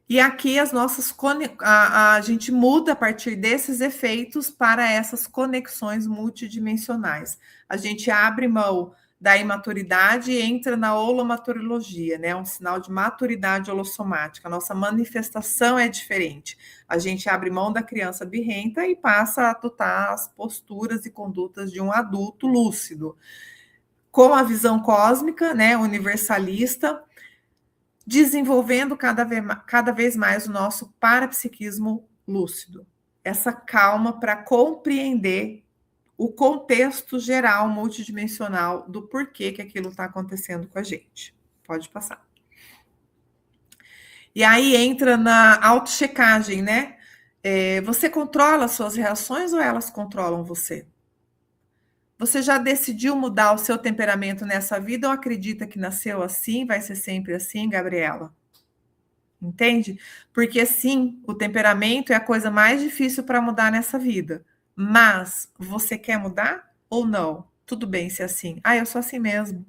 E aqui a gente muda a partir desses efeitos para essas conexões multidimensionais. A gente abre mão da imaturidade e entra na holomaturologia, né? Um sinal de maturidade holossomática. A nossa manifestação é diferente. A gente abre mão da criança birrenta e passa a adotar as posturas e condutas de um adulto lúcido, com a visão cósmica, né? Universalista, desenvolvendo cada vez mais o nosso parapsiquismo lúcido. Essa calma para compreender o contexto geral multidimensional do porquê que aquilo está acontecendo com a gente. Pode passar. E aí entra na autochecagem, né? Você controla as suas reações ou elas controlam você? Você já decidiu mudar o seu temperamento nessa vida ou acredita que nasceu assim, vai ser sempre assim, Gabriela? Entende? Porque sim, o temperamento é a coisa mais difícil para mudar nessa vida. Mas você quer mudar ou não? Tudo bem se é assim. Ah, eu sou assim mesmo.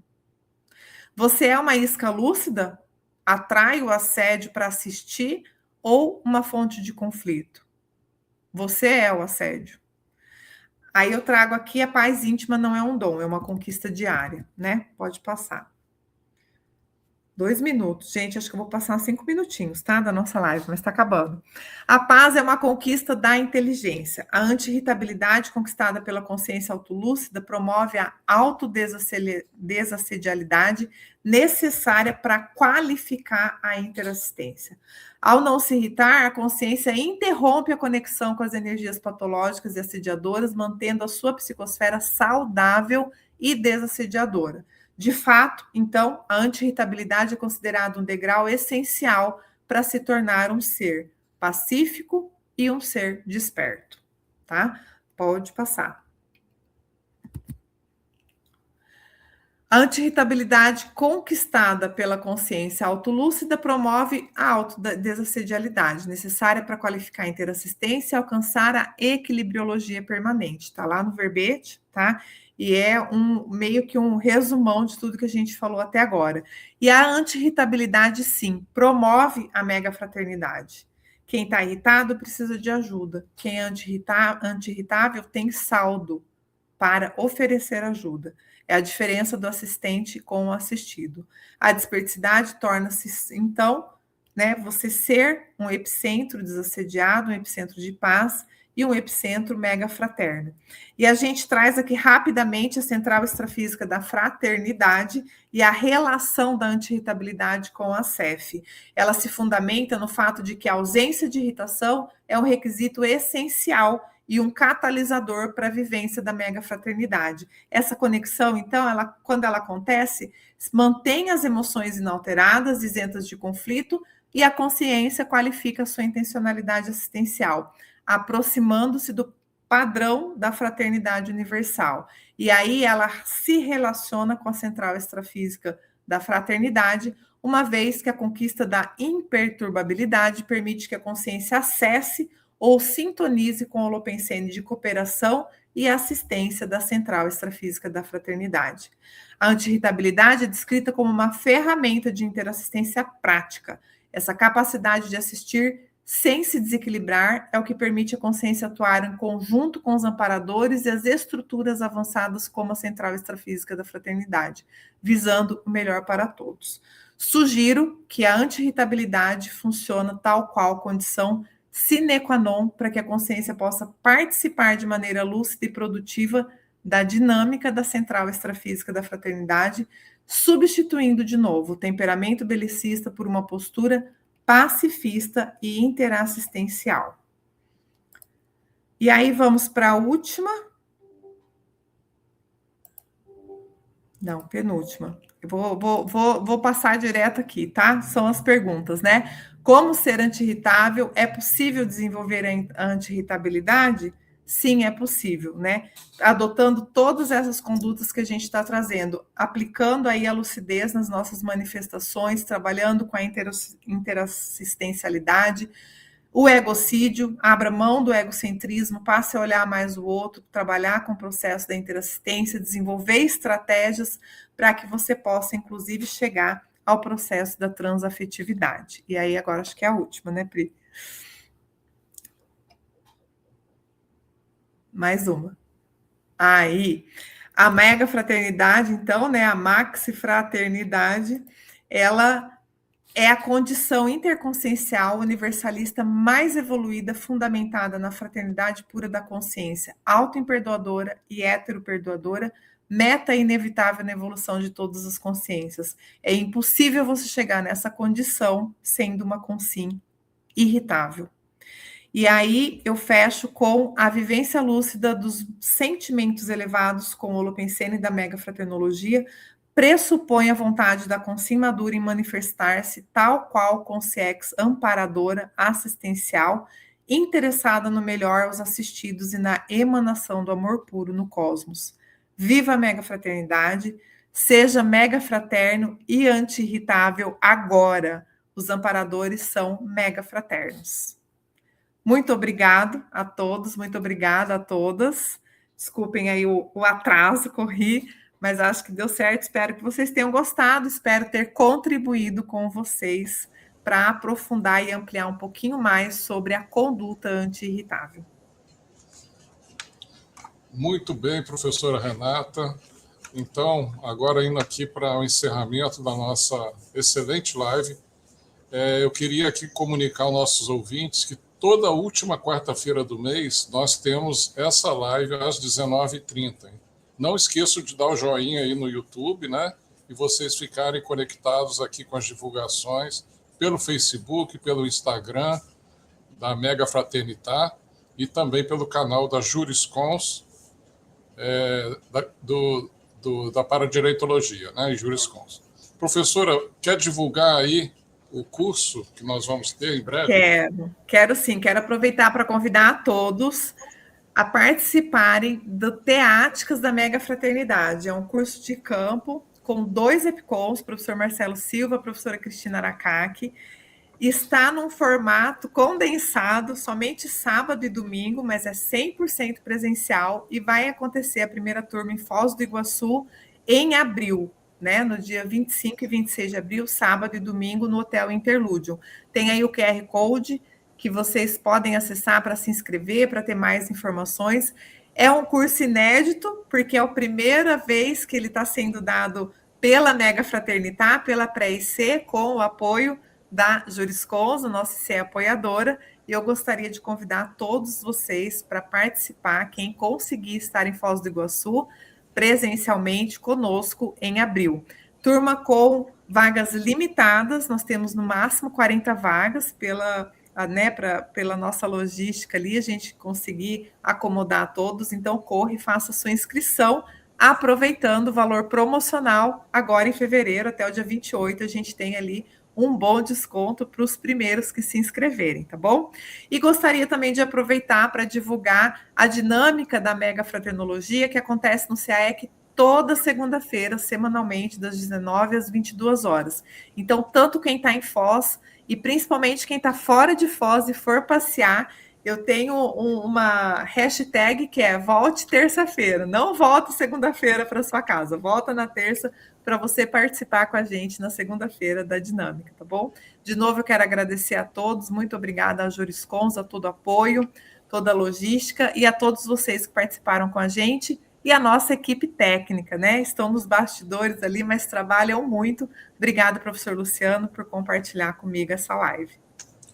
Você é uma isca lúcida? Atrai o assédio para assistir ou uma fonte de conflito? Você é o assédio. Aí eu trago aqui a paz íntima não é um dom, é uma conquista diária, né? Pode passar. 2 minutos. Gente, acho que eu vou passar 5 minutinhos, tá? Da nossa live, mas está acabando. A paz é uma conquista da inteligência. A anti-irritabilidade conquistada pela consciência autolúcida promove a autodesassedialidade necessária para qualificar a interassistência. Ao não se irritar, a consciência interrompe a conexão com as energias patológicas e assediadoras, mantendo a sua psicosfera saudável e desassediadora. De fato, então, a anti-irritabilidade é considerada um degrau essencial para se tornar um ser pacífico e um ser desperto, tá? Pode passar. A anti-irritabilidade conquistada pela consciência autolúcida promove a autodesassedialidade, necessária para qualificar a interassistência e alcançar a equilibriologia permanente. Está lá no verbete, tá? E é meio que um resumão de tudo que a gente falou até agora. E a anti-irritabilidade, sim, promove a mega-fraternidade. Quem está irritado precisa de ajuda. Quem é anti-irritável tem saldo para oferecer ajuda. É a diferença do assistente com o assistido. A desperticidade torna-se, então, né, você ser um epicentro desassediado, um epicentro de paz e um epicentro mega fraterno. E a gente traz aqui rapidamente a central extrafísica da fraternidade e a relação da anti-irritabilidade com a CEF. Ela se fundamenta no fato de que a ausência de irritação é um requisito essencial e um catalisador para a vivência da mega fraternidade. Essa conexão, então, quando ela acontece, mantém as emoções inalteradas, isentas de conflito, e a consciência qualifica a sua intencionalidade assistencial, aproximando-se do padrão da fraternidade universal. E aí ela se relaciona com a central extrafísica da fraternidade, uma vez que a conquista da imperturbabilidade permite que a consciência acesse ou sintonize com o Holopensene de cooperação e assistência da central extrafísica da fraternidade. A anti-irritabilidade é descrita como uma ferramenta de interassistência prática. Essa capacidade de assistir sem se desequilibrar é o que permite a consciência atuar em conjunto com os amparadores e as estruturas avançadas como a central extrafísica da fraternidade, visando o melhor para todos. Sugiro que a anti-irritabilidade funciona tal qual condição sine qua non para que a consciência possa participar de maneira lúcida e produtiva da dinâmica da central extrafísica da fraternidade, substituindo de novo o temperamento belicista por uma postura pacifista e interassistencial. E aí vamos para a última. Não, penúltima. Eu vou passar direto aqui, tá? São as perguntas, né? Como ser anti-irritável? É possível desenvolver a anti-irritabilidade? Sim, é possível, né? Adotando todas essas condutas que a gente está trazendo, aplicando aí a lucidez nas nossas manifestações, trabalhando com a interassistencialidade, o egocídio, abra mão do egocentrismo, passe a olhar mais o outro, trabalhar com o processo da interassistência, desenvolver estratégias para que você possa, inclusive, chegar ao processo da transafetividade. E aí, agora, acho que é a última, né, Pri? Mais uma. Aí, a mega fraternidade, então, né, a maxi fraternidade, ela é a condição interconsciencial universalista mais evoluída, fundamentada na fraternidade pura da consciência, auto-imperdoadora e hétero-perdoadora, meta inevitável na evolução de todas as consciências. É impossível você chegar nessa condição sendo uma consciência irritável. E aí eu fecho com a vivência lúcida dos sentimentos elevados com o Holopensene da mega fraternologia, pressupõe a vontade da consciência madura em manifestar-se tal qual consciex amparadora, assistencial, interessada no melhor aos assistidos e na emanação do amor puro no cosmos. Viva a mega fraternidade, seja mega fraterno e anti-irritável agora. Os amparadores são mega fraternos. Muito obrigado a todos, muito obrigada a todas. Desculpem aí o atraso, corri, mas acho que deu certo. Espero que vocês tenham gostado, espero ter contribuído com vocês para aprofundar e ampliar um pouquinho mais sobre a conduta anti-irritável. Muito bem, professora Renata. Então, agora indo aqui para o encerramento da nossa excelente live, eu queria aqui comunicar aos nossos ouvintes que toda última quarta-feira do mês nós temos essa live às 19h30. Não esqueçam de dar o joinha aí no YouTube, né? E vocês ficarem conectados aqui com as divulgações pelo Facebook, pelo Instagram da Mega Fraternidade e também pelo canal da Juriscons, da Paradireitologia, né? E Juriscons. Professora, quer divulgar aí o curso que nós vamos ter em breve? Quero sim, quero aproveitar para convidar a todos a participarem do Teáticas da Mega Fraternidade. É um curso de campo com 2 EPCONs, professor Marcelo Silva, professora Cristina Aracaki. Está num formato condensado, somente sábado e domingo, mas é 100% presencial e vai acontecer a primeira turma em Foz do Iguaçu em abril, né? No dia 25 e 26 de abril, sábado e domingo, no Hotel Interlúdio. Tem aí o QR Code que vocês podem acessar para se inscrever, para ter mais informações. É um curso inédito, porque é a primeira vez que ele está sendo dado pela Mega Fraternidade, pela Pré-IC, com o apoio da Juriscons, a nossa IC apoiadora, e eu gostaria de convidar todos vocês para participar, quem conseguir estar em Foz do Iguaçu, presencialmente conosco em abril. Turma com vagas limitadas, nós temos no máximo 40 vagas pela nossa logística ali, a gente conseguir acomodar todos, então corre e faça sua inscrição, aproveitando o valor promocional agora em fevereiro, até o dia 28, a gente tem ali um bom desconto para os primeiros que se inscreverem, tá bom? E gostaria também de aproveitar para divulgar a dinâmica da Mega Fraternologia, que acontece no CAEC toda segunda-feira, semanalmente, das 19 às 22 horas. Então, tanto quem está em Foz, e principalmente quem está fora de Foz e for passear, eu tenho uma hashtag que é volte terça-feira. Não volte segunda-feira para sua casa, volta na terça para você participar com a gente na segunda-feira da dinâmica, tá bom? De novo, eu quero agradecer a todos, muito obrigada a Juriscons, a todo o apoio, toda a logística e a todos vocês que participaram com a gente e a nossa equipe técnica, né? Estão nos bastidores ali, mas trabalham muito. Obrigada, professor Luciano, por compartilhar comigo essa live.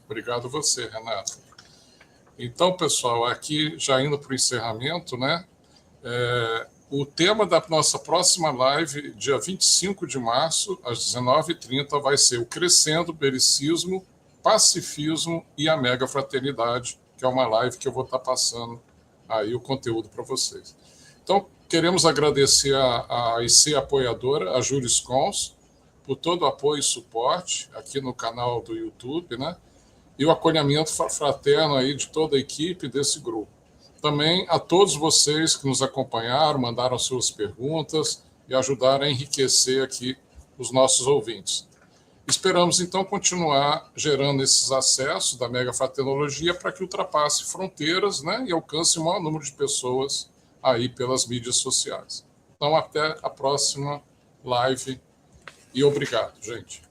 Obrigado você, Renata. Então, pessoal, aqui já indo para o encerramento, né? O tema da nossa próxima live, dia 25 de março, às 19h30, vai ser o Crescendo Belicismo, Pacifismo e a Mega Fraternidade, que é uma live que eu vou estar passando aí o conteúdo para vocês. Então, queremos agradecer a IC apoiadora, a Juriscons, por todo o apoio e suporte aqui no canal do YouTube, né? E o acolhimento fraterno aí de toda a equipe desse grupo. Também a todos vocês que nos acompanharam, mandaram suas perguntas e ajudaram a enriquecer aqui os nossos ouvintes. Esperamos, então, continuar gerando esses acessos da Mega Fraternologia para que ultrapasse fronteiras, né, e alcance o maior número de pessoas aí pelas mídias sociais. Então, até a próxima live e obrigado, gente.